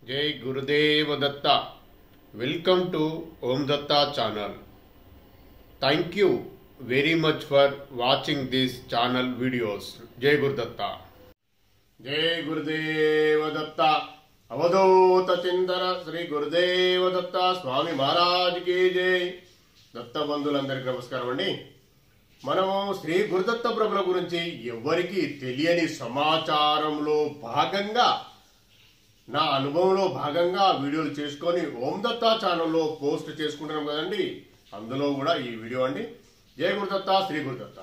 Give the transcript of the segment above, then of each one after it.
जय Gurudev Datta. Welcome to Om Datta channel. Thank you very much for watching this channel videos. जय गुरुदत्ता। जय गुरुदेव दत्ता। अवधूत चिंतन श्री गुरुदेव दत्ता स्वामी महाराज की जय। దత్త బంధువులందరికీ నమస్కారం అండి। మనము శ్రీ గురుదత్త ప్రభుల గురించి ఎవరికి తెలియని సమాచారంలో భాగంగా నా అనుభవంలో భాగంగా వీడియోలు చేసుకొని ఓం దత్తా ఛానల్లో పోస్ట్ చేసుకుంటున్నాం కదండి। అందులో కూడా ఈ వీడియో అండి। జయ గురుదత్త శ్రీ గురుదత్త।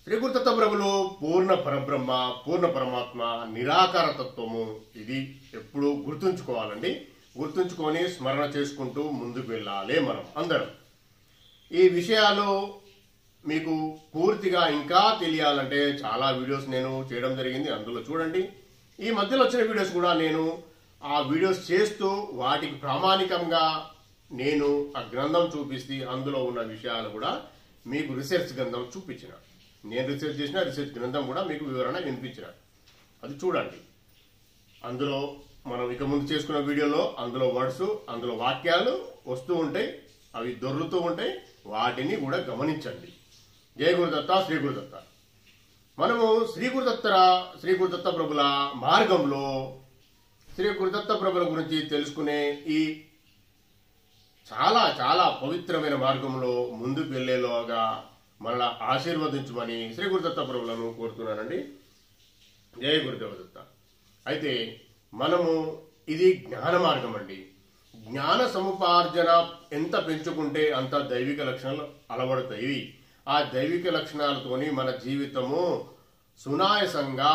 శ్రీ గురుదత్త ప్రభులు పూర్ణ పరబ్రహ్మ, పూర్ణ పరమాత్మ, నిరాకార తత్వము। ఇది ఎప్పుడు గుర్తుంచుకోవాలండి। గుర్తుంచుకొని స్మరణ చేసుకుంటూ ముందుకు వెళ్ళాలి మనం అందరం। ఈ విషయాలు మీకు పూర్తిగా ఇంకా తెలియాలంటే చాలా వీడియోస్ నేను చేయడం జరిగింది, అందులో చూడండి। ఈ మధ్యలో వచ్చిన వీడియోస్ కూడా నేను ఆ వీడియోస్ చేస్తూ వాటికి ప్రామాణికంగా నేను ఆ గ్రంథం చూపిస్తే అందులో ఉన్న విషయాలు కూడా మీకు రీసెర్చ్ గ్రంథం చూపించిన, నేను రీసెర్చ్ చేసిన రీసెర్చ్ గ్రంథం కూడా మీకు వివరణ వినిపించిన, అది చూడండి। అందులో మనం ఇక ముందు చేసుకున్న వీడియోలో అందులో వర్డ్స్, అందులో వాక్యాలు వస్తూ ఉంటాయి, అవి దొర్లుతూ ఉంటాయి, వాటిని కూడా గమనించండి। జయ గురుదత్త శ్రీ గురుదత్త। మనము శ్రీ గురుదత్త ప్రభుల మార్గంలో శ్రీ గురుదత్త ప్రభుల గురించి తెలుసుకునే ఈ చాలా చాలా పవిత్రమైన మార్గంలో ముందుకు వెళ్లేలోగా మనల్ని ఆశీర్వదించమని శ్రీ గురుదత్త ప్రభులను కోరుతున్నానండి। జయ గురుదేవ దత్త। అయితే మనము ఇది జ్ఞాన మార్గం అండి। జ్ఞాన సముపార్జన ఎంత పెంచుకుంటే అంత దైవిక లక్షణాలు అలవడతాయి। ఆ దైవిక లక్షణాలతోని మన జీవితము సునాయసంగా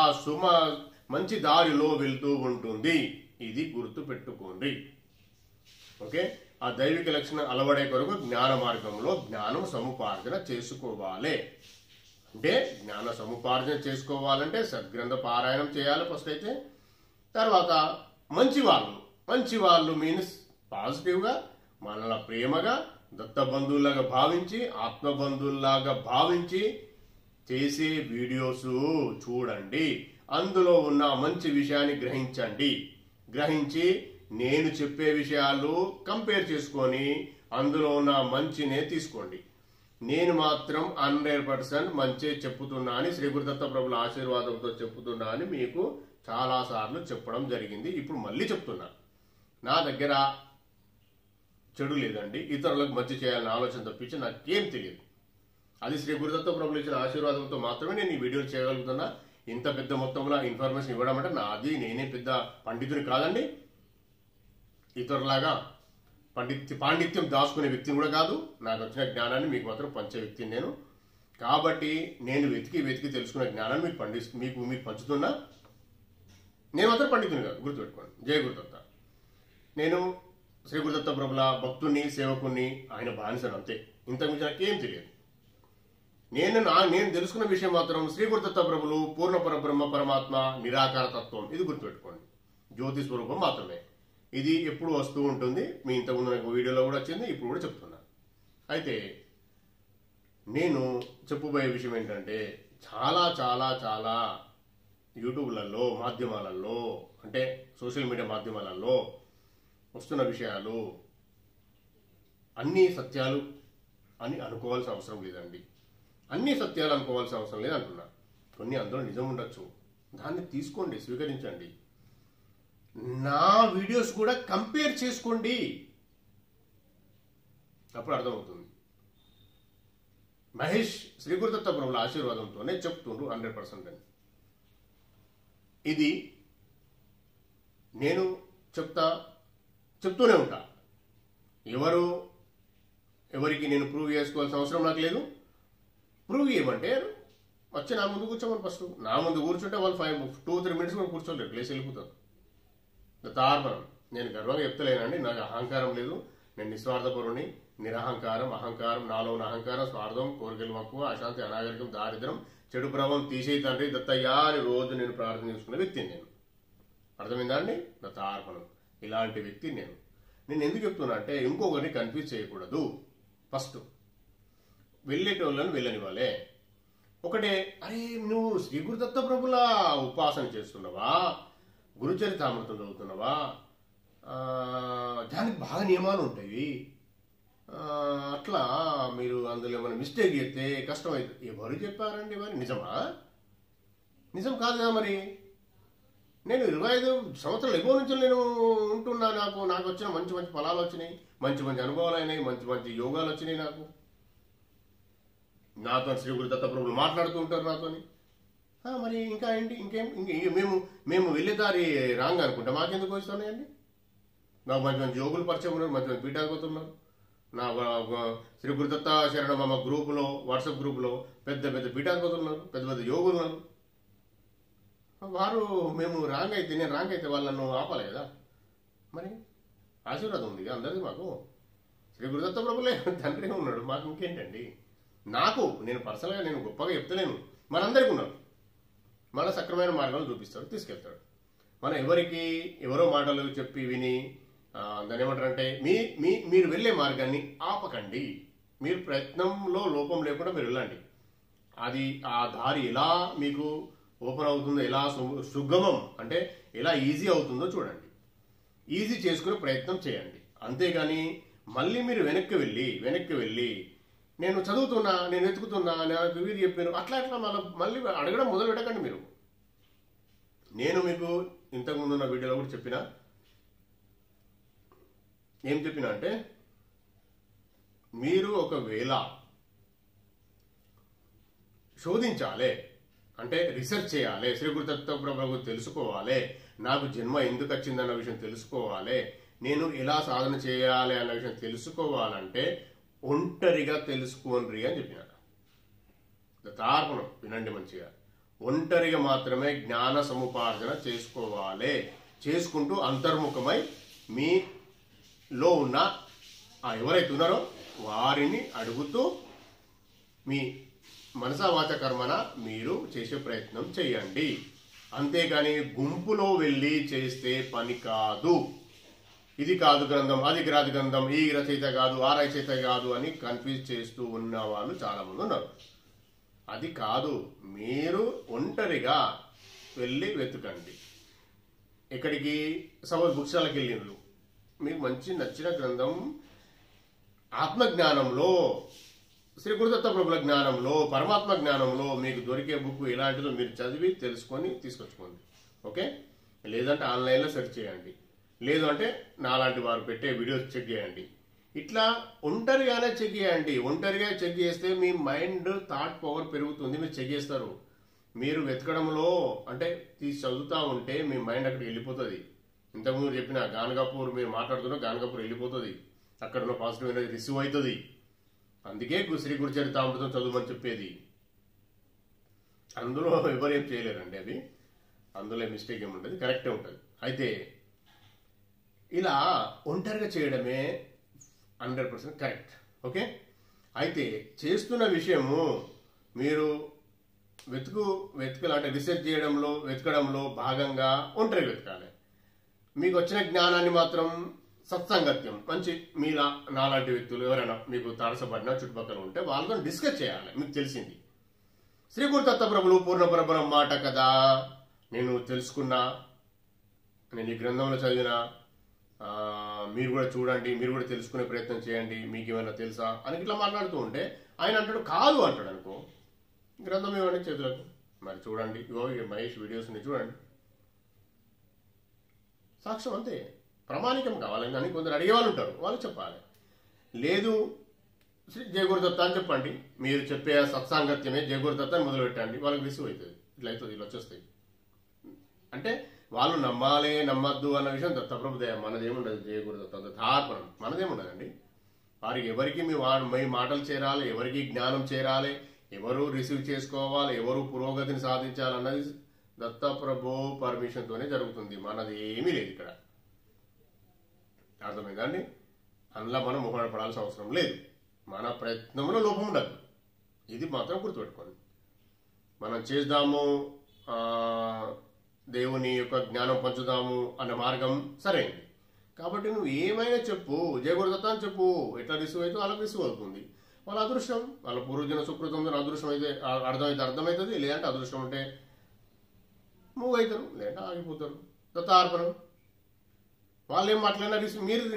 మంచి దారిలో వెళ్తూ ఉంటుంది, ఇది గుర్తు పెట్టుకోండి। ఓకే, ఆ దైవిక లక్షణం అలవడే కొరకు జ్ఞాన మార్గంలో జ్ఞానం సముపార్జన చేసుకోవాలి। అంటే జ్ఞాన సముపార్జన చేసుకోవాలంటే సద్గ్రంథ పారాయణం చేయాలి ఫస్ట్ అయితే। తర్వాత మంచి వాళ్ళు మీన్స్ పాజిటివ్ గా మనల్ని ప్రేమగా దత్త బంధువులాగా భావించి, ఆత్మ బంధువులాగా భావించి చేసే వీడియోస్ చూడండి। అందులో ఉన్న మంచి విషయాన్ని గ్రహించి నేను చెప్పే విషయాలు కంపేర్ చేసుకొని అందులో ఉన్న మంచినే తీసుకోండి। నేను మాత్రం 100% మంచి చెప్పుతున్నా అని శ్రీ గురుదత్త ప్రభుల ఆశీర్వాదంతో చెప్పుతున్నా అని మీకు చాలా సార్లు చెప్పడం జరిగింది, ఇప్పుడు మళ్ళీ చెప్తున్నా। నా దగ్గర చెడు లేదండి, ఇతరులకు మంచి చేయాలని ఆలోచన తప్పించి నాకేం తెలియదు। అది శ్రీ గురుదత్త ప్రభులు ఇచ్చిన ఆశీర్వాదంతో మాత్రమే నేను ఈ వీడియోలు చేయగలుగుతున్నా। ఇంత పెద్ద మొత్తంలో ఇన్ఫర్మేషన్ ఇవ్వడం అంటే నేనే పెద్ద పండితుని కాదండి, ఇతరులాగా పాండిత్యం దాచుకునే వ్యక్తిని కూడా కాదు। నాకు వచ్చిన జ్ఞానాన్ని మీకు మాత్రం పంచే వ్యక్తిని నేను, కాబట్టి నేను వెతికి తెలుసుకునే జ్ఞానాన్ని మీకు పంచుతున్నా। నేను మాత్రం పండితుని కాదు, గుర్తుపెట్టుకోండి। జయ గురుదత్త। నేను శ్రీ గురుదత్త ప్రభుల భక్తుని, సేవకుని, ఆయన బానిసను, అంతే, ఇంతకుమించి నాకేం తెలియదు। నేను తెలుసుకున్న విషయం మాత్రం శ్రీ గురుదత్త ప్రభులు పూర్ణ పరబ్రహ్మ పరమాత్మ నిరాకార తత్వం, ఇది గుర్తుపెట్టుకోండి। జ్యోతి స్వరూపం మాత్రమే, ఇది ఎప్పుడు వస్తూ ఉంటుంది। మీ ఇంతకుముందు నాకు వీడియోలో కూడా వచ్చింది, ఇప్పుడు కూడా చెప్తున్నా। అయితే నేను చెప్పబోయే విషయం ఏంటంటే చాలా చాలా చాలా యూట్యూబ్లలో, మాధ్యమాలలో, అంటే సోషల్ మీడియా మాధ్యమాలలో వస్తున్న విషయాలు అన్ని సత్యాలు అని అనుకోవాల్సిన అవసరం లేదండి। అన్ని సత్యాలు అనుకోవాల్సిన అవసరం లేదు అంటున్నా। కొన్ని అందులో నిజం ఉండొచ్చు, దాన్ని తీసుకోండి, స్వీకరించండి। నా వీడియోస్ కూడా కంపేర్ చేసుకోండి, అప్పుడు అర్థమవుతుంది। మహేష్ శ్రీ గురుదత్త ప్రభుల ఆశీర్వాదంతోనే చెప్తుండ్రు 100% అని। ఇది నేను చెప్తూనే ఉంటా। ఎవరికి నేను ప్రూవ్ చేసుకోవాల్సిన అవసరం నాకు లేదు। ప్రూవ్ చేయమంటే వచ్చి నా ముందు కూర్చోమని, ఫస్ట్ నా ముందు కూర్చుంటే వాళ్ళు 2-3 మినిట్స్ కూడా కూర్చోలేరు, ప్లేస్ వెళ్ళిపోతారు। తార్పణం నేను గర్వంగా చెప్తలేనండి, నాకు అహంకారం లేదు, నేను నిస్వార్థపరుని, నిరహంకారం, అహంకారం, నాలో ఉన్న అహంకారం, స్వార్థం, కోరికలు మక్కువ, అశాంతి, అనాగరికం, దారిద్రం, చెడు ప్రభావం తీసేయి తండ్రి దత్తయ్యా అని రోజు నేను ప్రార్థన చేసుకునే వ్యక్తిని నేను। అర్థమైందా అండి? దత్తార్పణం ఇలాంటి వ్యక్తి నేను ఎందుకు చెప్తున్నా అంటే ఇంకొకరిని కన్ఫ్యూజ్ చేయకూడదు। ఫస్ట్ వెళ్ళేటోళ్ళని వెళ్ళనివ్వాలి। ఒకటే, అరే నువ్వు శ్రీ గురుదత్త ప్రభుల ఉపాసన చేస్తున్నావా, గురు గురుచరితామృతం చదువుతున్నావా, దానికి బాగా నియమాలు ఉంటాయి, అట్లా మీరు అందులో ఏమైనా మిస్టేక్ చేస్తే కష్టమవుతుంది. ఎవరు చెప్పారండి? మరి నిజమా? నిజం కాదు కదా. మరి నేను 25 సంవత్సరాలు ఎక్కువ నుంచి నేను ఉంటున్నా, నాకు వచ్చిన మంచి మంచి ఫలాలు వచ్చినాయి, మంచి మంచి అనుభవాలు అయినాయి, మంచి మంచి యోగాలు వచ్చినాయి. నాతో శ్రీ గురు దత్తప్రభులు మాట్లాడుతూ ఉంటారు నాతోని. మరి ఇంకా ఏంటి? మేము వెళ్ళే దారి రాంగ్ అనుకుంటా మాకెందుకు వస్తున్నాయండి? నాకు మంచి మంచి యోగులు పరిచయం ఉన్నారు, మంచి మంచి పీఠాధిపతులు ఉన్నారు. నా శ్రీ గురుదత్త శరణం మా గ్రూపులో, వాట్సాప్ గ్రూపులో పెద్ద పెద్ద పీఠాధిపతులు ఉన్నారు, పెద్ద పెద్ద యోగులు ఉన్నారు. వారు నేను రాంగ్ అయితే వాళ్ళను ఆపాలి కదా. మరి ఆశీర్వాదం ఉంది అందరిది మాకు. శ్రీ గురుదత్త ప్రభులే తండ్రి ఉన్నాడు, మాకు ఇంకేంటండి? నేను పర్సనల్గా నేను గొప్పగా చెప్తలేను, మనందరికీ ఉన్నారు. మన సక్రమైన మార్గాలు చూపిస్తాడు, తీసుకెళ్తాడు. మనం ఎవరో మాటలు చెప్పి విని దాన్ని ఏమంటారంటే మీరు వెళ్ళే మార్గాన్ని ఆపకండి. మీరు ప్రయత్నంలో లోపం లేకుండా మీరు వెళ్ళండి. ఆ దారి ఎలా మీకు ఓపెన్ అవుతుందో, ఎలా సుగమం అంటే ఎలా ఈజీ అవుతుందో చూడండి. ఈజీ చేసుకునే ప్రయత్నం చేయండి. అంతేగాని మళ్ళీ మీరు వెనక్కి వెళ్ళి నేను చదువుతున్నా, నేను వెతుకుతున్నా, నాకు వీరు చెప్పాను అట్లా మళ్ళీ అడగడం మొదలు పెట్టకండి. మీరు నేను మీకు ఇంతకుముందు ఉన్న వీడియోలో కూడా ఏం చెప్పినా అంటే, మీరు ఒకవేళ శోధించాలి అంటే రీసెర్చ్ చేయాలి, శ్రీ గురు దత్తప్రభు తెలుసుకోవాలి, నాకు జన్మ ఎందుకు వచ్చిందన్న విషయం తెలుసుకోవాలి, నేను ఎలా సాధన చేయాలి అన్న విషయం తెలుసుకోవాలంటే ఒంటరిగా తెలుసుకోండి అని చెప్పిన. దత్తార్పణం వినండి మంచిగా. ఒంటరిగా మాత్రమే జ్ఞాన సముపార్జన చేసుకోవాలి. చేసుకుంటూ అంతర్ముఖమై మీలో ఉన్న ఎవరైతే ఉన్నారో వారిని అడుగుతూ మీ మనసా వాచ కర్మన మీరు చేసే ప్రయత్నం చేయండి. అంతేగాని గుంపులో వెళ్ళి చేస్తే పని కాదు. ఇది కాదు గ్రంథం, అది కాదు గ్రంథం, ఈ రచయిత కాదు, ఆ రచయిత కాదు అని కన్ఫ్యూజ్ చేస్తూ ఉన్న వాళ్ళు చాలా మంది ఉన్నారు. అది కాదు, మీరు ఒంటరిగా వెళ్ళి వెతకండి. ఎక్కడికి? సపోజ్ బుక్ స్టాల్కి వెళ్ళిండ్రు, మీకు మంచి నచ్చిన గ్రంథం ఆత్మజ్ఞానంలో, శ్రీ గురుదత్త ప్రభుల జ్ఞానంలో, పరమాత్మ జ్ఞానంలో మీకు దొరికే బుక్ ఇలాంటిదో మీరు చదివి తెలుసుకొని తీసుకొచ్చుకోండి. ఓకే? లేదంటే ఆన్లైన్లో సెర్చ్ చేయండి, లేదు అంటే నాలాంటి వారు పెట్టే వీడియోస్ చెక్ చేయండి. ఇట్లా ఒంటరిగానే చెక్ చేయండి. ఒంటరిగా చెక్ చేస్తే మీ మైండ్ థాట్ పవర్ పెరుగుతుంది, మీరు చెక్ చేస్తారు. మీరు వెతకడంలో అంటే తీసి చదువుతూ ఉంటే మీ మైండ్ అక్కడికి వెళ్ళిపోతుంది. ఇంతకుముందు చెప్పిన గానగాపూర్ మీరు మాట్లాడుతున్నా గానగాపూర్ వెళ్ళిపోతుంది, అక్కడ ఉన్న పాజిటివ్ ఎనర్జీ రిసీవ్ అవుతుంది. అందుకే శ్రీ గురుచరితామృతం చదువుమని చెప్పేది. అందులో ఎవరేం చేయలేరండి, అది అందులో మిస్టేక్ ఏముంటుంది, కరెక్టే ఉంటుంది. అయితే ఇలా ఒంటరిగా చేయడమే 100% కరెక్ట్. ఓకే? అయితే చేస్తున్న విషయము మీరు వెతకాలంటే రీసెర్చ్ చేయడంలో, వెతకడంలో భాగంగా ఒంటరిగా వెతకాలి. మీకు వచ్చిన జ్ఞానాన్ని మాత్రం సత్సంగత్యం, మంచి నాలాంటి వ్యక్తులు ఎవరైనా మీకు తారసపడినా చుట్టుపక్కల ఉంటే వాళ్ళతో డిస్కస్ చేయాలి. మీకు తెలిసింది శ్రీ గురు దత్తప్రభులు పూర్ణపరబ్రహ్మ మాట కదా, నేను తెలుసుకున్నా, నేను ఈ గ్రంథంలో చదివినా, మీరు కూడా చూడండి, మీరు కూడా తెలుసుకునే ప్రయత్నం చేయండి, మీకు ఏమైనా తెలుసా అని ఇట్లా మాట్లాడుతూ ఉంటే ఆయన అంటాడు కాదు అంటాడు అనుకో, గ్రంథం ఇవ్వండి చేతులకు, మరి చూడండి, ఇగో మహేష్ వీడియోస్ ని చూడండి, సాక్ష్యం అంతే. ప్రమాణికం కావాలని కానీ కొందరు అడిగేవాళ్ళు ఉంటారు, వాళ్ళు చెప్పాలి. లేదు శ్రీ జయగురుదత్త అని చెప్పండి, మీరు చెప్పే సత్సాంగత్యమే జయగురుదత్త అని మొదలు పెట్టండి, వాళ్ళకి రిసీవ్ అవుతుంది. ఇట్లా అవుతుంది, ఇలా వచ్చేస్తాయి. అంటే వాళ్ళు నమ్మాలి నమ్మద్దు అన్న విషయం దత్తప్రభుదయ, మనదేముండదు. జయగురుదత్త దత్తార్పణం మనదేముండదండి. వారికి ఎవరికి మీ మాటలు చేరాలి, ఎవరికి జ్ఞానం చేరాలి, ఎవరు రిసీవ్ చేసుకోవాలి, ఎవరు పురోగతిని సాధించాలన్నది దత్తప్రభు పర్మిషన్తోనే జరుగుతుంది. మనది ఏమీ లేదు ఇక్కడ. అర్థమైందండి? అందులో మనం మొహపడాల్సిన అవసరం లేదు. మన ప్రయత్నంలో లోపం ఉండదు, ఇది మాత్రం గుర్తుపెట్టుకోండి. మనం చేద్దాము, దేవుని యొక్క జ్ఞానం పంచుదాము అన్న మార్గం సరైనది. కాబట్టి నువ్వు ఏమైనా చెప్పు, జయగురుదత్త అని చెప్పు, ఎట్లా రిసీవ్ అయితే వాళ్ళకి రిసీవ్ అవుతుంది. వాళ్ళ అదృష్టం, వాళ్ళ పూర్వజన సుకృతం, అదృష్టం అయితే అర్థమవుతుంది, లేదంటే అదృష్టం ఉంటే మూవ్ అవుతారు, లేదంటే ఆగిపోతారు. దత్తార్పణం. వాళ్ళు ఏం మాట్లాడినా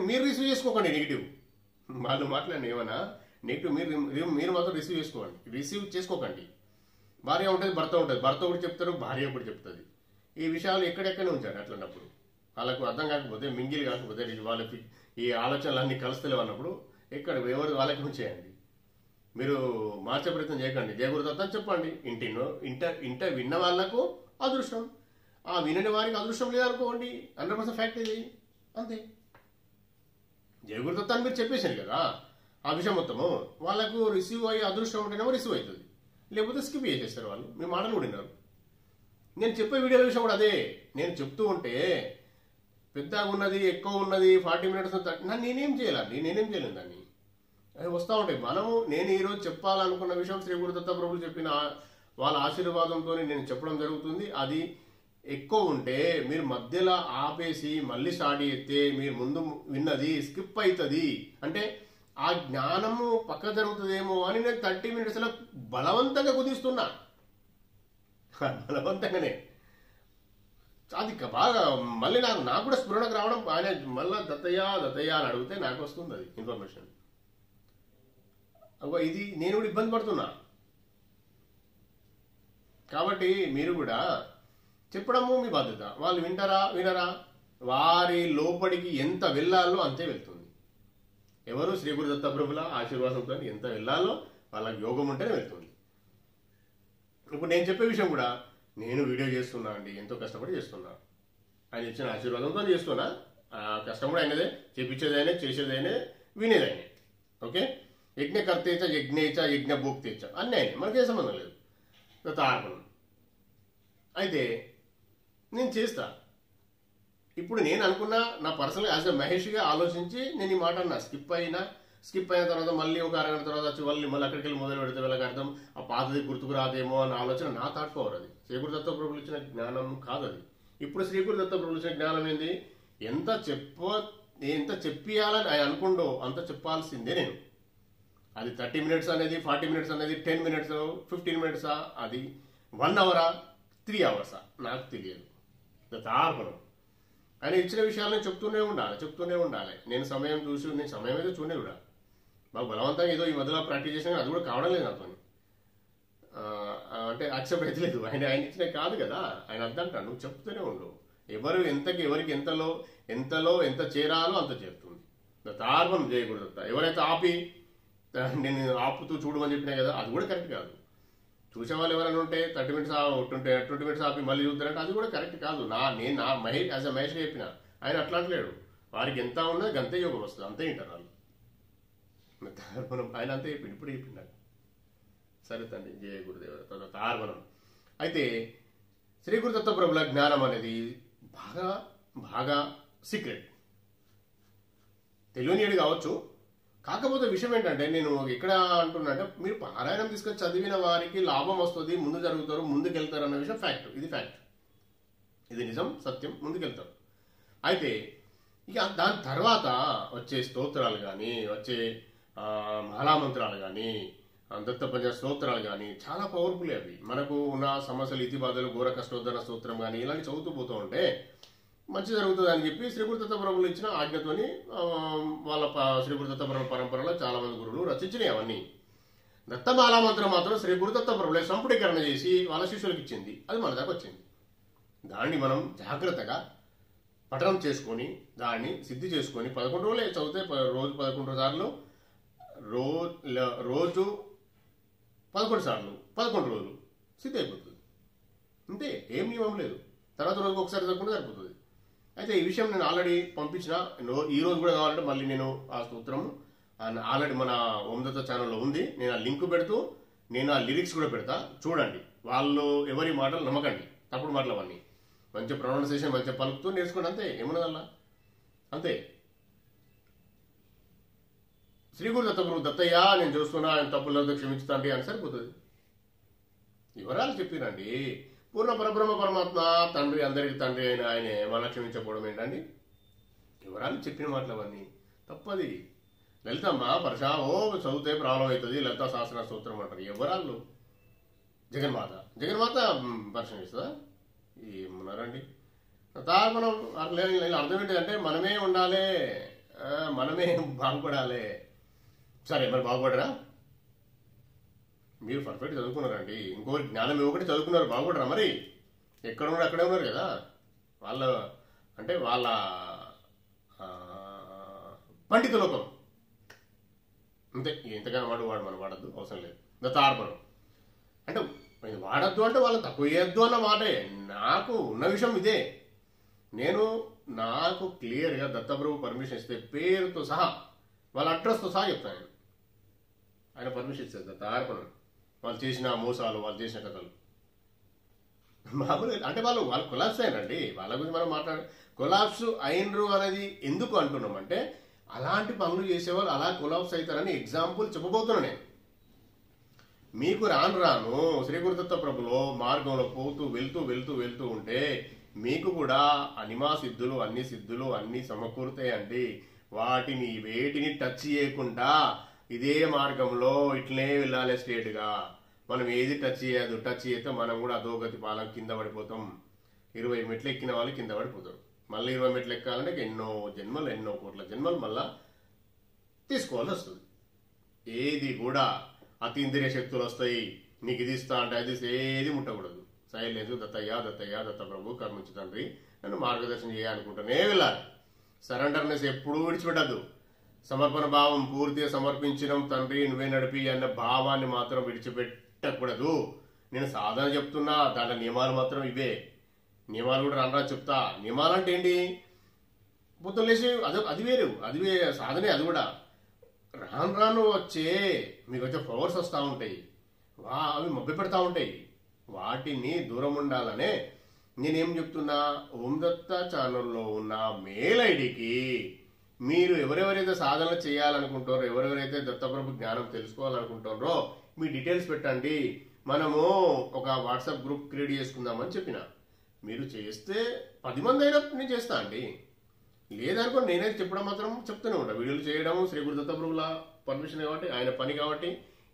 మీరు రిసీవ్ చేసుకోకండి నెగిటివ్. వాళ్ళు మాట్లాడిన ఏమన్నా నెగిటివ్ మీరు మాత్రం రిసీవ్ చేసుకోకండి. భార్య ఉంటుంది, భర్త ఉంటుంది, భర్త ఒకటి చెప్తారు, భార్య ఒకటి చెప్తుంది. ఈ విషయాలు ఎక్కడెక్కడనే ఉంచాడు. అట్లన్నప్పుడు వాళ్ళకు అర్థం కాకపోతే, మింగిల్ కాకపోతే, వాళ్ళకి ఈ ఆలోచనలు అన్నీ కలుస్తలేవు అన్నప్పుడు ఎవరు వాళ్ళకి ఉంచేయండి. మీరు మార్చే ప్రయత్నం చేయకండి. జయగురుదత్త అని చెప్పండి. ఇంట విన్న వాళ్ళకు అదృష్టం, ఆ వినని వారికి అదృష్టం లేదనుకోండి, 100% ఫ్యాక్ట్ ఇది, అంతే. జయగురుదత్త అని మీరు చెప్పేశారు కదా ఆ విషయం మొత్తము. వాళ్ళకు రిసీవ్ అయ్యి అదృష్టం ఉంటేనేమో రిసీవ్ అవుతుంది, లేకపోతే స్కిప్ చేసేస్తారు వాళ్ళు. మీ మాటలు కూడా విన్నారు. నేను చెప్పే వీడియోల విషయం కూడా అదే. నేను చెప్తూ ఉంటే పెద్దగా ఉన్నది, ఎక్కువ ఉన్నది, 40 minutes నేనేం చేయలేను దాన్ని. అది వస్తూ ఉంటాయి. నేను ఈరోజు చెప్పాలనుకున్న విషయం శ్రీ గురుదత్త ప్రభులు చెప్పిన వాళ్ళ ఆశీర్వాదంతో నేను చెప్పడం జరుగుతుంది. అది ఎక్కువ ఉంటే మీరు మధ్యలో ఆపేసి మళ్ళీ స్టార్ట్ చేస్తే మీరు ముందు విన్నది స్కిప్ అవుతుంది. అంటే ఆ జ్ఞానము పక్క జరుగుతుందేమో అని నేను 30 minutes బలవంతంగా కుదిస్తున్నా. బలవంతంగానే అది బాగా మళ్ళీ నాకు కూడా స్ఫురణకు రావడం. ఆయన మళ్ళీ దత్తయ్య అని అడిగితే నాకు వస్తుంది అది ఇన్ఫర్మేషన్. ఇది నేను కూడా ఇబ్బంది పడుతున్నా. కాబట్టి మీరు కూడా చెప్పడము మీ బాధ్యత. వాళ్ళు వినరా వారి లోపలికి ఎంత వెళ్ళాలో అంతే వెళ్తుంది. ఎవరు శ్రీ గురుదత్త ప్రభుల ఆశీర్వాదంతో ఎంత వెళ్ళాలో వాళ్ళకి యోగం ఉంటేనే వెళ్తుంది. ఇప్పుడు నేను చెప్పే విషయం కూడా నేను వీడియో చేస్తున్నా అండి, ఎంతో కష్టపడి చేస్తున్నా. ఆయన ఇచ్చిన ఆశీర్వాదంతో చేస్తున్నా. కష్టం కూడా అయినదే, చేపించేదైనా, చేసేదైనా, వినేదైనా. ఓకే, యజ్ఞకర్తేచ యజ్ఞేచ యజ్ఞభోక్తేచ అన్నీ అయినాయి, మనకే సంబంధం లేదు. దత్తార్పణం అయితే నేను చేస్తా. ఇప్పుడు నేను అనుకున్నా, నా పర్సనల్ యాజ్ ఎ మహేష్గా ఆలోచించి నేను ఈ మాట అన్నా. స్కిప్ అయిన తర్వాత మళ్ళీ ఒక అరగంట తర్వాత వచ్చి మళ్ళీ అక్కడికి వెళ్ళి మొదలు పెడితే వీళ్ళకి అర్థం ఆ పాతది గుర్తుకు రాదేమో అన్న ఆలోచన నా థాట్ పవర్. అది శ్రీ గురుదత్త ప్రభులు ఇచ్చిన జ్ఞానం కాదు అది. ఇప్పుడు శ్రీ గురుదత్త ప్రభులు ఇచ్చిన జ్ఞానం ఏంది? ఎంత చెప్పియాలని ఆయన అనుకుండో అంత చెప్పాల్సిందే నేను. అది 30 minutes అనేది, 40 minutes అనేది, 10 minutes, 15 minutes, అది 1 hour, 3 hours నాకు తెలియదు. దత్తార్పణం ఆయన ఇచ్చిన విషయాలను చెప్తూనే ఉండాలి. నేను సమయం అయితే చూడే కూడా మాకు బలవంతంగా ఏదో ఈ మధ్యలో ప్రాక్టీస్ చేసినా అది కూడా కావడం లేదు నాతో. అంటే యాక్సెప్ట్ అయితే లేదు. ఆయన ఇచ్చిన కాదు కదా. ఆయన అర్థంట నువ్వు చెప్తూనే ఉండు. ఎవరికి ఎంతలో ఎంత చేరాలో అంత చేరుతుంది. దత్తార్పణం చేయకూడదు. ఎవరైతే నేను ఆపుతూ చూడమని చెప్పినా కదా, అది కూడా కరెక్ట్ కాదు. చూసేవాళ్ళు ఎవరైనా ఉంటే 30 minutes 20 minutes ఆపి మళ్ళీ చూద్దారంటే అది కూడా కరెక్ట్ కాదు. నేను మహేష్ యాజ్ అ మహేష్గా చెప్పిన. ఆయన అట్లా అంటలేడు. వారికి ఎంత ఉన్నది గంతే యోగం వస్తుంది, అంతే వింటారు వాళ్ళు. ఆయన అంతే చెప్పిండు, ఇప్పుడు చెప్పిండు. సరే తండ్రి, జయ గురుదేవ దత్తార్పణం. అయితే శ్రీ గురుదత్త ప్రభుల జ్ఞానం అనేది బాగా సీక్రెట్. తెలియనియడు కావచ్చు. కాకపోతే విషయం ఏంటంటే నేను ఎక్కడ అంటున్నా అంటే మీరు పారాయణం తీసుకొని చదివిన వారికి లాభం వస్తుంది, ముందు జరుగుతారు, ముందుకెళ్తారు అన్న విషయం ఫ్యాక్ట్. ఇది నిజం, సత్యం, ముందుకెళ్తారు. అయితే ఇక దాని తర్వాత వచ్చే స్తోత్రాలు కానీ, వచ్చే మాలామంత్రాలు కానీ, దత్త పంచ స్తోత్రాలు కానీ చాలా పవర్ఫుల్. అవి మనకు ఉన్న సమస్యలు, ఇతి బాధలు, ఘోర కష్టోద్ధరణ స్తోత్రం కానీ ఇలాంటి చదువుతూ పోతూ ఉంటే మంచి జరుగుతుంది అని చెప్పి శ్రీ గురుదత్త ప్రభులు ఇచ్చిన ఆజ్ఞతోని వాళ్ళ శ్రీ గురుదత్త ప్రభుల పరంపరలో చాలా మంది గురువులు రచించినాయి. అవన్నీ దత్తమాలా మంత్రం మాత్రం శ్రీ గురుదత్త ప్రభులే సంపుటీకరణ చేసి వాళ్ళ శిష్యులకు ఇచ్చింది. అది మన దాకా వచ్చింది. దాన్ని మనం జాగ్రత్తగా పఠనం చేసుకొని దాన్ని సిద్ధి చేసుకొని 11 రోజులే చదివితే రోజు 11 సార్లు, రోజు 11 సార్లు 11 రోజులు సిద్ధి అయిపోతుంది. అంతే, ఏం నియమం లేదు. తర్వాత రోజుకు ఒకసారి చదువుకుంటే సరిపోతుంది. అయితే ఈ విషయం నేను ఆల్రెడీ పంపించిన. ఈ రోజు కూడా కావాలంటే మళ్ళీ నేను ఆ స్తోత్రం ఆల్రెడీ మన ఓం దత్త ఛానల్లో ఉంది. నేను ఆ లింక్ పెడుతూ నేను ఆ లిరిక్స్ కూడా పెడతా, చూడండి. వాళ్ళు ఎవరి మాటలు నమ్మకండి, తప్పుడు మాటలు అవన్నీ. మంచి ప్రొనౌన్సియేషన్ మంచిగా పలుకుతూ నేర్చుకోండి, అంతే. ఏమున్నదల్లా అంతే. శ్రీ గురుదత్త ప్రభు దత్తయ్య నేను చూస్తున్నా, ఆయన తప్పులతో క్షమించుతాండి అని సరిపోతుంది. వివరాలు చెప్పిరండి. పూర్ణ పరబ్రహ్మ పరమాత్మ తండ్రి, అందరికి తండ్రి అయిన ఆయనే మన క్షమించకపోవడం ఏంటండి? వివరాలు చెప్పిన మాటలు అవన్నీ తప్పది. లలితమ్మ పరశా చదివితే ప్రాబ్లం అవుతుంది, లలితా సహస్ర స్తోత్రం అంటారు. వివరాలు జగన్మాత పరిశీలిస్తుందా? ఏమన్నారండి? తార్పణం అర్థం ఏంటంటే మనమే ఉండాలి, మనమే బాగుపడాలి. సరే మరి బాగుపడరా? మీరు పర్ఫెక్ట్ చదువుకున్నారండి, ఇంకొకరి జ్ఞానం ఒకటి చదువుకున్నారు, బాగుపడరా? మరి ఎక్కడ ఉన్నారు అక్కడే ఉన్నారు కదా. వాళ్ళ పండిత లోకం అంతే. ఎంతగానో వాడు మనం వాడద్దు, అవసరం లేదు. దత్తార్పణం అంటే వాడద్దు అంటే వాళ్ళని తక్కువ చేయొద్దు అన్న మాటే. నాకు ఉన్న విషయం ఇదే. నాకు క్లియర్గా దత్తప్రభు పర్మిషన్ ఇస్తే పేరుతో సహా వాళ్ళ అడ్రస్తో సహా చెప్తాను. ఆయన పర్మిషన్ ఇస్తారు దత్తార్పణం. వాళ్ళు చేసిన మోసాలు, వాళ్ళు చేసిన కథలు మామూలు అంటే వాళ్ళు కొలాప్స్ అయినండి. వాళ్ళ గురించి మనం కొలాప్స్ అయినరు అనేది ఎందుకు అంటున్నామంటే, అలాంటి పనులు చేసేవాళ్ళు అలా కొలాప్స్ అవుతారని ఎగ్జాంపుల్ చెప్పబోతున్నా నేను మీకు. రాను శ్రీ గురుదత్త ప్రభులో మార్గంలో పోతూ వెళ్తూ ఉంటే మీకు కూడా అనిమా సిద్ధులు అన్ని సమకూరుతాయండి. వేటిని టచ్ చేయకుండా ఇదే మార్గంలో ఇట్లనే వెళ్ళాలి స్ట్రేట్గా. మనం ఏది టచ్ చేయదు. టచ్ చేస్తే మనం కూడా అధోగతి పాలం కింద పడిపోతాం. 20 మెట్లు ఎక్కిన వాళ్ళు కింద పడిపోతారు. మళ్ళీ 20 మెట్లు ఎక్కాలంటే ఎన్నో కోట్ల జన్మలు మళ్ళా తీసుకోవాల్సి వస్తుంది. ఏది కూడా అతీంద్రియ శక్తులు వస్తాయి, నీకు ఇది ఇస్తా అంటే అది ఏది ముట్టకూడదు. సైలెన్స్, దత్త ప్రభు కర్మించు తండ్రి, నన్ను మార్గదర్శనం చేయాలనుకుంటూనే వెళ్ళాలి. సరెండర్నెస్ ఎప్పుడూ విడిచిపెట్టద్దు. సమర్పణ భావం పూర్తిగా సమర్పించడం, తండ్రి నువ్వే నడిపి అన్న భావాన్ని మాత్రం విడిచిపెట్టకూడదు. నేను సాధన చెప్తున్నా, దాంట్లో నియమాలు మాత్రం ఇవే. నియమాలు కూడా రాను చెప్తా. నియమాలు అంటే ఏంటి? పొద్దున్న లేచి అది వేరు, సాధనే. అది కూడా రాను మీకు వచ్చే పవర్స్ వస్తూ ఉంటాయి, అవి మభ్య పెడతా ఉంటాయి. వాటిని దూరం ఉండాలనే నేనేం చెప్తున్నా, ఓం దత్త ఛానల్లో ఉన్న మెయిల్ ఐడికి మీరు ఎవరెవరైతే సాధన చేయాలనుకుంటారో, ఎవరెవరైతే దత్తప్రభు జ్ఞానం తెలుసుకోవాలనుకుంటారో మీ డీటెయిల్స్ పెట్టండి. మనము ఒక వాట్సాప్ గ్రూప్ క్రియేట్ చేసుకుందామని చెప్పిన. మీరు చేస్తే 10 మంది అయినా నేను చేస్తా అండి. లేదనుకో నేనైతే చెప్పడం మాత్రం చెప్తూనే ఉంటా. వీడియోలు చేయడము శ్రీ గురు దత్తప్రభుల పర్మిషన్ కాబట్టి, ఆయన పని కాబట్టి,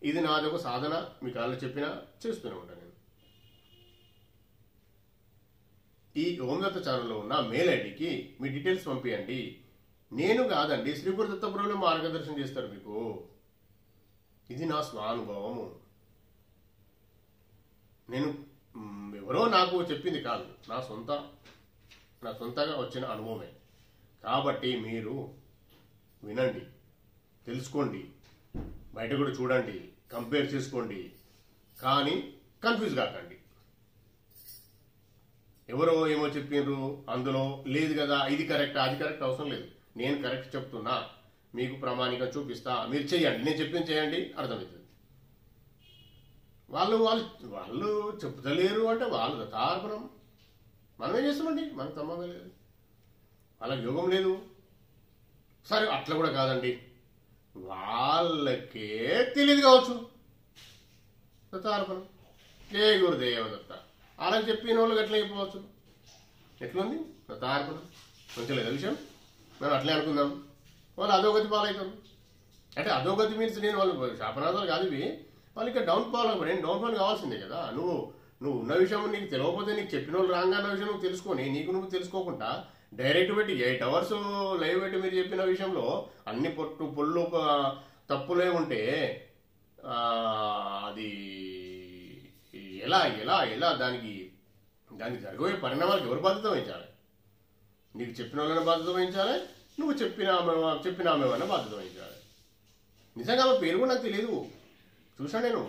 ఇది నాది ఒక సాధన. మీకు వాళ్ళు చెప్పినా చేస్తూనే ఉంటాను నేను. ఈ ఓం దత్త ఛానల్లో ఉన్న మెయిల్ ఐడికి మీ డీటెయిల్స్ పంపించండి. నేను కాదండి, శ్రీ గురు దత్తప్రభులు మార్గదర్శనం చేస్తారు మీకు. ఇది నా స్వానుభవము. నేను ఎవరో నాకు చెప్పింది కాదు, నా సొంతగా వచ్చిన అనుభవమే. కాబట్టి మీరు వినండి, తెలుసుకోండి, బయట కూడా చూడండి, కంపేర్ చేసుకోండి, కానీ కన్ఫ్యూజ్ కాకండి. ఎవరో ఏమో చెప్పిండ్రు, అందులో లేదు కదా, ఇది కరెక్ట్ అది కరెక్ట్ అవసరం లేదు. నేను కరెక్ట్ చెప్తున్నా, మీకు ప్రామాణికం చూపిస్తా, మీరు చేయండి. నేను చెప్పింది చేయండి, అర్థమవుతుంది. వాళ్ళు చెప్తలేరు అంటే వాళ్ళు దత్తార్పణం. మనమేం చేస్తామండి, మనకు సంబంధం లేదు, వాళ్ళకి యోగం లేదు. సరే అట్లా కూడా కాదండి, వాళ్ళకే తెలియదు కావచ్చు దత్తార్పణం. జయ గురుదేవ దత్త. వాళ్ళకి చెప్పిన వాళ్ళకి ఎట్లా అయిపోవచ్చు. ఎట్లుంది దత్తార్పణం? కొంచెం లేదా విషయం? మనం అట్లే అనుకుందాం. వాళ్ళు అధోగతి పాలవుతాం. అంటే అధోగతి మీన్స్ నేను వాళ్ళు శాపనాథాలు కాదు ఇవి. వాళ్ళు ఇంకా డౌన్ఫాల్ కావాల్సిందే కదా. నువ్వు ఉన్న విషయం నీకు తెలియకపోతే, నీకు చెప్పిన వాళ్ళు రాంగ్ అన్న విషయం నువ్వు తెలుసుకొని, నువ్వు తెలుసుకోకుండా డైరెక్ట్ పెట్టి 8 hours లైవ్ పెట్టి మీరు చెప్పిన విషయంలో అన్ని పొళ్ళు తప్పులే ఉంటే అది ఎలా ఎలా ఎలా దానికి జరగబోయే పరిణామాలకు ఎవరు బాధ్యత వహించాలి? నీకు చెప్పిన వాళ్ళని బాధ్యత వహించాలి, నువ్వు చెప్పిన ఆమె బాధ్యత వహించాలి. నిజంగా ఆమె పేరు కూడా నాకు తెలియదు. చూసా నేను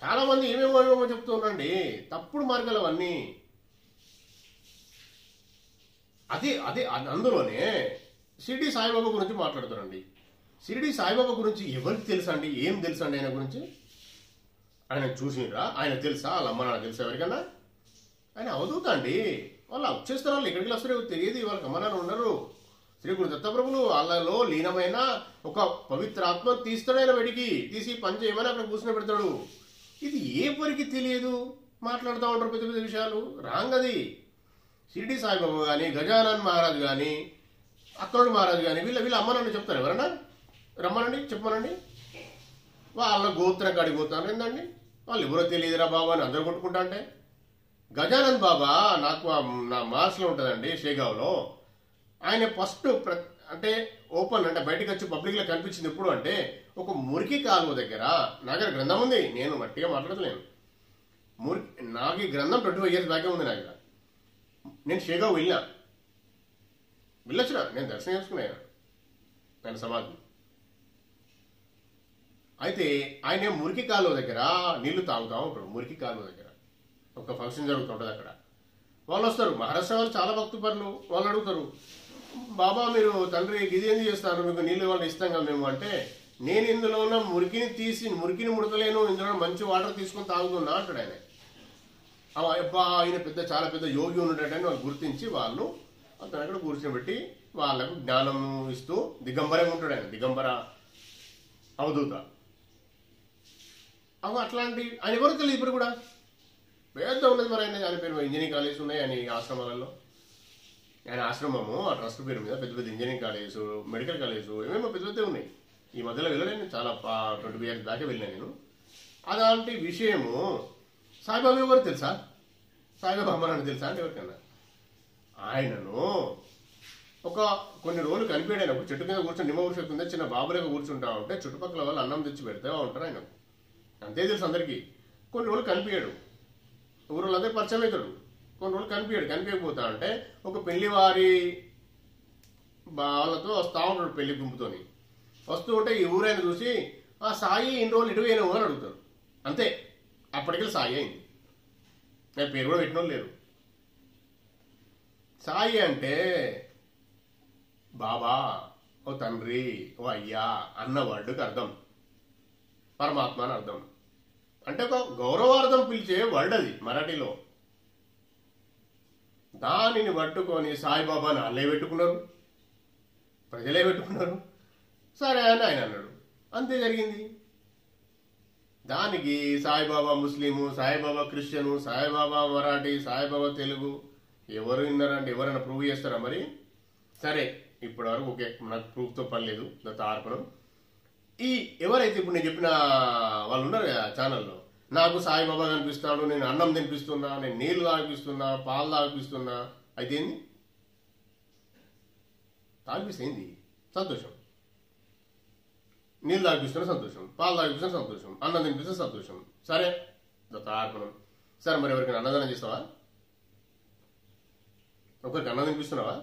చాలా మంది ఏమేమో చెప్తున్నాండి, తప్పుడు మార్గాలు అవన్నీ. అదే అందులోనే షిరిడి సాయిబాబా గురించి మాట్లాడుతారండి. షిరిడి సాయిబాబా గురించి ఎవరికి తెలుసండి? ఏం తెలుసండి ఆయన గురించి? ఆయన చూసిండ్రా? ఆయన తెలుసా? వాళ్ళ అమ్మ నాన్న తెలుసా ఎవరికన్నా? ఆయన అవధూత అండి. వాళ్ళు వచ్చేస్తారు, వాళ్ళు ఎక్కడికి వస్తారో తెలియదు. వాళ్ళకి అమ్మ నాన్న ఉండరు. శ్రీ గురు దత్తప్రభులు వాళ్ళలో లీనమైన ఒక పవిత్రాత్మ తీస్తాడు. ఆయన వెడికి తీసి పని చేయమని అక్కడ కూర్చుని పెడతాడు. ఇది ఏ పరికి తెలియదు, మాట్లాడుతూ ఉంటారు పెద్ద పెద్ద విషయాలు. రాంగ్ అది. షిరిడి సాయిబాబా కానీ, గజానన్ మహారాజ్ కానీ, అక్కడు మహారాజ్ కానీ వీళ్ళ అమ్మనండి చెప్తారు. ఎవరన్నా రమ్మనండి, చెప్పమనండి. వాళ్ళ గోత్రం కాడికి పోతాను ఏందండి, వాళ్ళు ఎవరో తెలియదురా బాబు అని అందరూ కొట్టుకుంటా అంటే గజానంద్ బాబా నాకు నా మార్క్స్లో ఉంటుందండి షేగావ్లో. ఆయన ఫస్ట్ అంటే ఓపెన్ అంటే బయటకు వచ్చి పబ్లిక్లో కనిపించింది ఎప్పుడు అంటే ఒక మురికి కాలువ దగ్గర. నా దగ్గర గ్రంథం ఉంది, నేను మట్టిగా మాట్లాడలేను. నాకు ఈ గ్రంథం 25 years బ్యాకే ఉంది. నాకు నేను షేగావ్ వెళ్ళొచ్చిన, నేను దర్శనం చేసుకున్నాను ఆయన సమాధి. అయితే ఆయన మురికి కాలువ దగ్గర నీళ్లు తాగుతూ ఉంటాడు. మురికి కాలువ దగ్గర ఒక ఫంక్షన్ జరుగుతుంటుంది అక్కడ. వాళ్ళు వస్తారు, మహారాష్ట్ర వాళ్ళు చాలా భక్తుపరులు. వాళ్ళు అడుగుతారు, బాబా మీరు తండ్రి గిది ఎందుకు చేస్తారు, మీకు నీళ్ళు వాళ్ళు ఇస్తాం కదా మేము అంటే, నేను ఇందులో ఉన్న మురికిని ముడతలేను, ఇందులో మంచి వాటర్ తీసుకొని తాగుతున్నా అంటాడు ఆయన. అబ్బా ఆయన చాలా పెద్ద యోగి ఉన్నట్టని వాళ్ళు గుర్తించి వాళ్ళు అతను అక్కడ కూర్చోబెట్టి వాళ్ళకు జ్ఞానం ఇస్తూ దిగంబరంగా ఉంటాడు ఆయన, దిగంబర అవధూత. అట్లాంటి ఆయన ఎవరు తెలియదు ఇప్పుడు కూడా. పెద్ద ఉన్నది మరి ఆయన పేరు ఇంజనీరింగ్ కాలేజ్ ఉన్నాయి ఆయన ఆశ్రమాలలో. ఆయన ఆశ్రమము ఆ ట్రస్ట్ పేరు మీద పెద్ద పెద్ద ఇంజనీరింగ్ కాలేజ్, మెడికల్ కాలేజ్ ఏమేమో పెద్ద పెద్ద ఉన్నాయి. ఈ మధ్యలో వెళ్ళలేను, చాలా 20 years దాకా వెళ్ళాను నేను. అలాంటి విషయము సాయిబాబా ఎవరు తెలుసా? సాయిబాబా అమ్మనాడు తెలుసా అంటే ఎవరికన్నా? ఆయనను కొన్ని రోజులు కనిపించాడు. ఆయన ఒక చెట్టు కింద కూర్చొని నిమ్మ వృక్షం కింద చిన్న బాబులేక కూర్చుంటా ఉంటే చుట్టుపక్కల వాళ్ళు అన్నం తెచ్చి పెడితే ఉంటారు ఆయనకు. అంతే తెలుసు అందరికీ. కొన్ని రోజులు కనిపించాడు, ఊళ్ళందరూ పరిచయం అవుతాడు. కొన్ని రోజులు కనిపించకపోతా అంటే ఒక పెళ్లివారి వాళ్ళతో వస్తూ ఉంటాడు, పెళ్లి గుంపుతోని వస్తూ ఉంటే ఈ ఊరైన చూసి ఆ సాయి ఇన్ని రోజులు ఇటు అయినావు అని అడుగుతారు. అంతే, అప్పటికి సాయి అయింది. నేను పేరు కూడా పెట్టిన లేరు. సాయి అంటే బాబా, ఓ తండ్రి, ఓ అయ్యా అన్న వర్డ్కి అర్థం, పరమాత్మ అని అర్థం. అంటే ఒక గౌరవార్థం పిలిచే వర్డ్ అది మరాఠీలో. దానిని పట్టుకొని సాయిబాబాని అల్లే పెట్టుకున్నారు, ప్రజలే పెట్టుకున్నారు. సరే అని ఆయన అన్నాడు, అంతే జరిగింది. దానికి సాయిబాబా ముస్లిము, సాయిబాబా క్రిస్టియను, సాయిబాబా మరాఠీ, సాయిబాబా తెలుగు ఎవరు విన్నారంటే ఎవరైనా ప్రూవ్ చేస్తారా మరి? సరే ఇప్పటి వరకు ఓకే, నాకు ప్రూఫ్తో పని లేదు, దత్తార్పణం. ఈ ఎవరైతే ఇప్పుడు నేను చెప్పిన వాళ్ళు ఉన్నారు కదా ఛానల్లో, నాకు సాయిబాబా కనిపిస్తాడు, నేను అన్నం తినిపిస్తున్నా, నేను నీళ్లు తాగిపిస్తున్నా, పాలు తాగిపిస్తున్నా, అయితే ఏంది? తాగిపిస్తేంది సంతోషం, నీళ్ళు తాగిపిస్తున్నా సంతోషం, పాలు తాగిపిస్తున్నా సంతోషం, అన్నం తినిపిస్తున్నా సంతోషం. సరే దత్తార్పణం. సరే మరి ఎవరికైనా అన్నదానం చేస్తావా? ఒకరికి అన్నం తినిపిస్తున్నావా?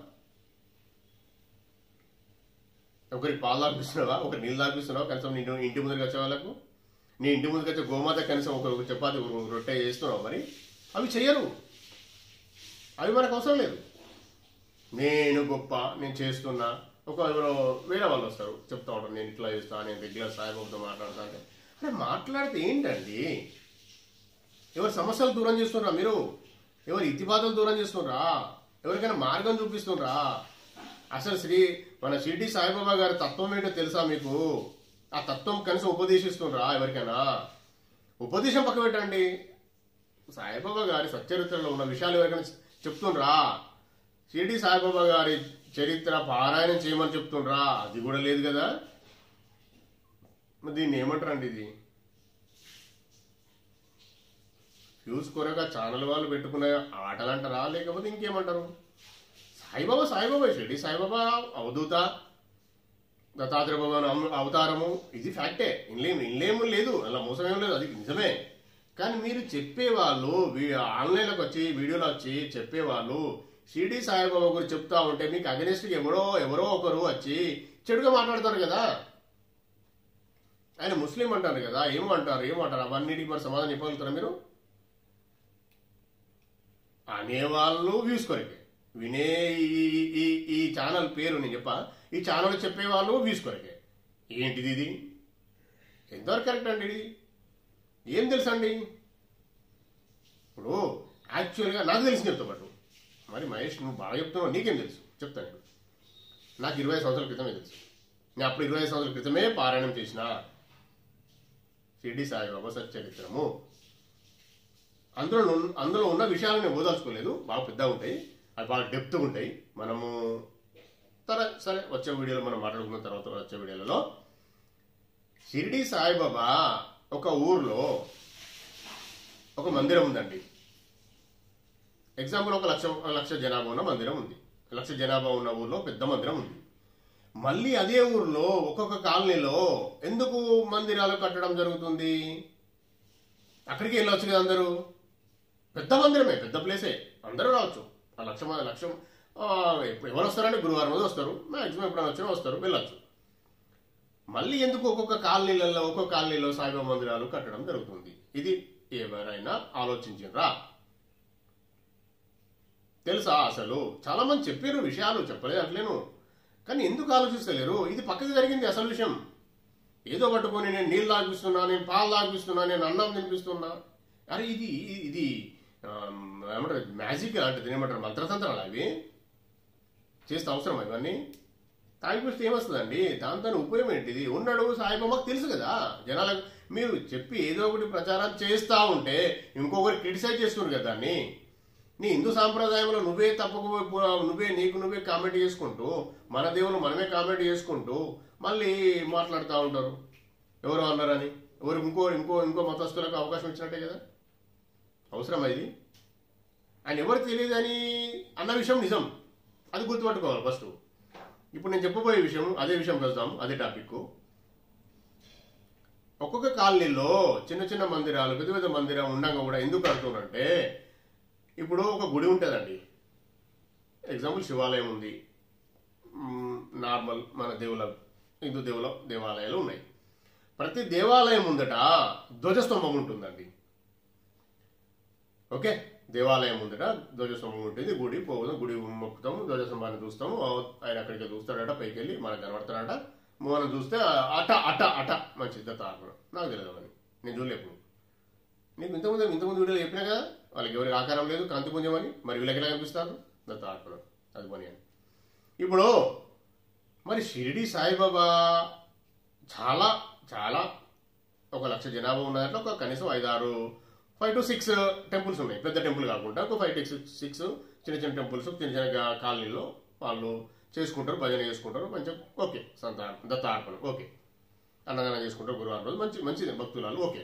ఒకరికి పాలు తాగిపిస్తున్నావా? ఒకరికి నీళ్ళు తాగిపిస్తున్నావా? కనీసం నీ ఇంటి ముందుకు వచ్చే వాళ్ళకు, నీ ఇంటి ముందుకు వచ్చే గోమాత కనీసం ఒక చపాతి రొట్టె చేస్తున్నావు? మరి అవి చెయ్యరు, అవి మనకు అవసరం లేదు. నేను గొప్ప, నేను చేస్తున్నా. ఎవరో వేరే వాళ్ళు వస్తారు చెప్తా ఉంటారు, నేను ఇట్లా చేస్తా, నేను రెగ్యులర్ సాయిబాబాతో మాట్లాడతా అంటే, అరే మాట్లాడితే ఏంటండి? ఎవరి సమస్యలు దూరం చేస్తున్నారా మీరు? ఎవరి ఇతిబాధలు దూరం చేస్తున్నారా? ఎవరికైనా మార్గం చూపిస్తున్నారా? అసలు మన షిర్డీ సాయిబాబా గారి తత్వం ఏంటో తెలుసా మీకు? ఆ తత్వం కనీసం ఉపదేశిస్తున్నారా ఎవరికైనా? ఉపదేశం పక్క పెట్టండి, సాయిబాబా గారి సచ్చరిత్రలో ఉన్న విషయాలు ఎవరికైనా చెప్తుండ్రా? షిర్డీ సాయిబాబా గారి చరిత్ర పారాయణం చేయమని చెప్తుండ్రా? అది కూడా లేదు కదా. దీన్ని ఏమంటారండి? ఇది ఫ్యూజ్ కొరగా ఛానల్ వాళ్ళు పెట్టుకునే ఆటలు అంటారా, లేకపోతే ఇంకేమంటారు? సాయిబాబా సాయిబాబా, షిర్డీ సాయిబాబా అవధూత, దత్తాత్రేయ బాబా అవతారము, ఇది ఫ్యాక్టే, ఇన్లేము లేదు, అలా మోసం ఏం లేదు, అది నిజమే. కానీ మీరు చెప్పేవాళ్ళు ఆన్లైన్లోకి వచ్చి వీడియోలో వచ్చి చెప్పేవాళ్ళు షిర్డీ సాయిబాబా గురించి చెప్తా ఉంటే మీకు అగెనిస్ట్గా ఎవరో ఒకరు వచ్చి చెడుగా మాట్లాడతారు కదా. ఆయన ముస్లిం అంటారు కదా, ఏమంటారు అవన్నిటికి మరి సమాధానం చెప్పగలుగుతారా మీరు? అనేవాళ్ళు వ్యూస్ కొరకే, వినే ఈ ఛానల్ పేరు నేను ఈ ఛానల్ చెప్పేవాళ్ళు వ్యూస్ కొరకే. ఏంటిది ఇది? ఎంతవరకు కరెక్ట్ అండి? ఇది ఏం తెలుసా అండి? ఇప్పుడు యాక్చువల్గా నాకు తెలిసి చెప్తా పాటు, మరి మహేష్ నువ్వు బాగా చెప్తున్నావు, నీకేం తెలుసు చెప్తాను. నాకు 25 సంవత్సరాల క్రితమే తెలుసు. నేను అప్పుడు 25 సంవత్సరాల క్రితమే పారాయణం చేసిన షిర్డీ సాయిబాబా సచ్చరిత్రము. అందులో ఉన్న విషయాలు నేను ఓదాల్చుకోలేదు, బాగా పెద్దగా ఉంటాయి, అవి బాగా డెప్త్గా ఉంటాయి. మనము సరే వచ్చే వీడియోలో మనం మాట్లాడుకున్న తర్వాత వచ్చే వీడియోలలో షిర్డీ సాయిబాబా ఒక ఊర్లో ఒక మందిరం ఉందండి. ఎగ్జాంపుల్ ఒక లక్ష జనాభా ఉన్న మందిరం ఉంది. 1,00,000 జనాభా ఉన్న ఊర్లో పెద్ద మందిరం ఉంది. మళ్ళీ అదే ఊర్లో ఒక్కొక్క కాలనీలో ఎందుకు మందిరాలు కట్టడం జరుగుతుంది? అక్కడికి వెళ్ళవచ్చు కదా అందరూ. పెద్ద మందిరమే, పెద్ద ప్లేసే, అందరూ రావచ్చు. ఆ లక్షం ఎవరు వస్తారంటే గురువారం రోజు వస్తారు, మ్యాక్సిమం ఎప్పుడైనా వచ్చినా వస్తారు, వెళ్ళొచ్చు. మళ్ళీ ఎందుకు ఒక్కొక్క కాలనీలో సాయిబాబా మందిరాలు కట్టడం జరుగుతుంది? ఇది ఎవరైనా ఆలోచించారా? తెలుసా? అసలు చాలా మంది చెప్పారు విషయాలు, చెప్పలేదు అట్లేను, కానీ ఎందుకు ఆలోచిస్తలేరు? ఇది పక్కకి జరిగింది అసలు విషయం. ఏదో పట్టుకొని నేను నీళ్ళు తాగిస్తున్నా, నేను పాలు తాగిస్తున్నా, నేను అన్నం తినిపిస్తున్నా. అరే ఇది ఏమంటారు, మ్యాజిక్ లాంటిది, ఏమంటారు, మంత్రతంత్రాలు అవి చేస్తే అవసరం ఇవన్నీ? తాగిపిస్తే ఏమొస్తుందండి? దాంతో ఉపయోగం ఏంటిది? ఉన్నాడు సాయిబాబాకు తెలుసు కదా. జనాలకు మీరు చెప్పి ఏదో ఒకటి ప్రచారం చేస్తూ ఉంటే ఇంకొకరు క్రిటిసైజ్ చేస్తున్నారు కదా దాన్ని. నీ హిందూ సాంప్రదాయంలో నువ్వే నువ్వే కామెంట్ చేసుకుంటూ, మన దేవులు మనమే కామెంట్ చేసుకుంటూ మళ్ళీ మాట్లాడుతూ ఉంటారు. ఎవరు అన్నారని, ఎవరు ఇంకో మతస్థులకు అవకాశం ఇచ్చినట్టే కదా. అవసరం ఇది. ఆయన ఎవరు తెలియదని అన్న విషయం నిజం, అది గుర్తుపట్టుకోవాలి ఫస్ట్. ఇప్పుడు నేను చెప్పబోయే విషయం అదే విషయం కలుద్దాం, అదే టాపిక్. ఒక్కొక్క కాలనీలో చిన్న చిన్న మందిరాలు, పెద్ద పెద్ద మందిరం ఉండగా కూడా ఎందుకు కడుతున్నారంటే, ఇప్పుడు ఒక గుడి ఉంటుందండి. ఎగ్జాంపుల్ శివాలయం ఉంది, నార్మల్ మన హిందూ దేవాలయాలు ఉన్నాయి. ప్రతి దేవాలయం ముందట ధ్వజస్తంభం ఉంటుందండి. ఓకే, దేవాలయం ముందట ధ్వజస్తంభం ఉంటుంది. గుడి మొక్కుతాము, ధ్వజస్తంభాన్ని చూస్తాము. ఆయన అక్కడికి చూస్తాడట, పైకి వెళ్ళి మనకు కనబడతాడట. మనం చూస్తే అట మంచి దత్తార్పణ. నాకు తెలియదు అని, నేను చూడలేప్పుడు. నీకు ఇంతకుముందు వీడియోలో చెప్పినా కదా, వాళ్ళకి ఎవరికి ఆకారం లేదు, కాంతిపుంజం అని. మరి వీళ్ళకి ఎలా కనిపిస్తారు? దత్తార్పణ, అది పని అని. ఇప్పుడు మరి షిరిడి సాయిబాబా చాలా చాలా 1,00,000 జనాభా ఉన్న దాంట్లో ఒక కనీసం 5 to 6 టెంపుల్స్ ఉన్నాయి. పెద్ద టెంపుల్ కాకుండా ఒక 5 to 6 చిన్న చిన్న టెంపుల్స్, చిన్న చిన్న కాలనీలో వాళ్ళు చేసుకుంటారు, భజన చేసుకుంటారు. కొంచెం ఓకే, దత్తార్పణ ఓకే, అన్నదానం చేసుకుంటారు గురువారం రోజు, మంచిది భక్తులాలు ఓకే.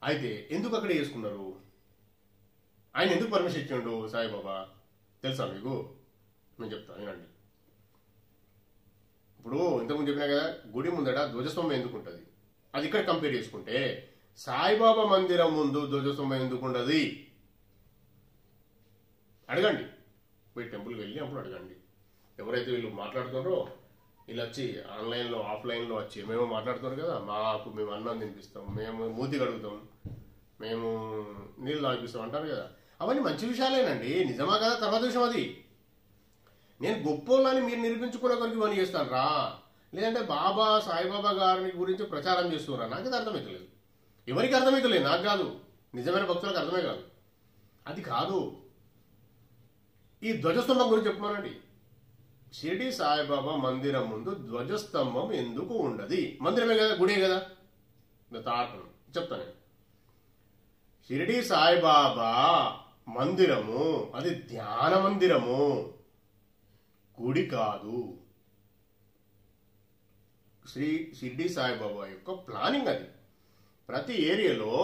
అయితే ఎందుకు అక్కడ చేసుకున్నారు? ఆయన ఎందుకు పర్మిషన్ ఇచ్చిండు సాయిబాబా? తెలుసా మీకు? నేను చెప్తాను వినండి. ఇప్పుడు ఇంతకుముందు చెప్పినా కదా, గుడి ముందట ధ్వజస్తంభం ఎందుకు ఉంటుంది, అది ఇక్కడ కంపేర్ చేసుకుంటే సాయిబాబా మందిరం ముందు ధ్వజస్తంభం ఎందుకు ఉండదు అడగండి. పోయి టెంపుల్కి వెళ్ళి అప్పుడు అడగండి. ఎవరైతే వీళ్ళు మాట్లాడుతున్నారో వీళ్ళు వచ్చి ఆన్లైన్లో ఆఫ్లైన్లో వచ్చి ఏమేమో మాట్లాడుతున్నారు కదా, మేము అన్నం తినిపిస్తాం, మేము మూతి కడుగుతాం, మేము నీళ్ళు తాగిపిస్తాం అంటారు కదా, అవన్నీ మంచి విషయాలేనండి. నిజమా కదా తర్వాత విషయం అది. నేను గొప్పోళ్ళని మీరు నిరూపించుకునే కొరకు ఇవన్నీ చేస్తాను రా, లేదంటే సాయిబాబా గారిని గురించి ప్రచారం చేస్తున్నారా? నాకైతే అర్థమవుతలేదు, ఎవరికి అర్థమవుతలేదు, నాకు కాదు, నిజమైన భక్తులకు అర్థమే కాదు. అది కాదు, ఈ ధ్వజస్తంభం గురించి చెప్పమానండి. షిరిడి సాయిబాబా మందిరం ముందు ధ్వజస్తంభం ఎందుకు ఉండదు? మందిరమే కదా, గుడే కదా, తార్పణం చెప్తాను. షిరిడి సాయిబాబా మందిరము అది ధ్యాన మందిరము, గుడి కాదు. షిరిడి సాయిబాబా యొక్క ప్లానింగ్ అది. ప్రతి ఏరియాలో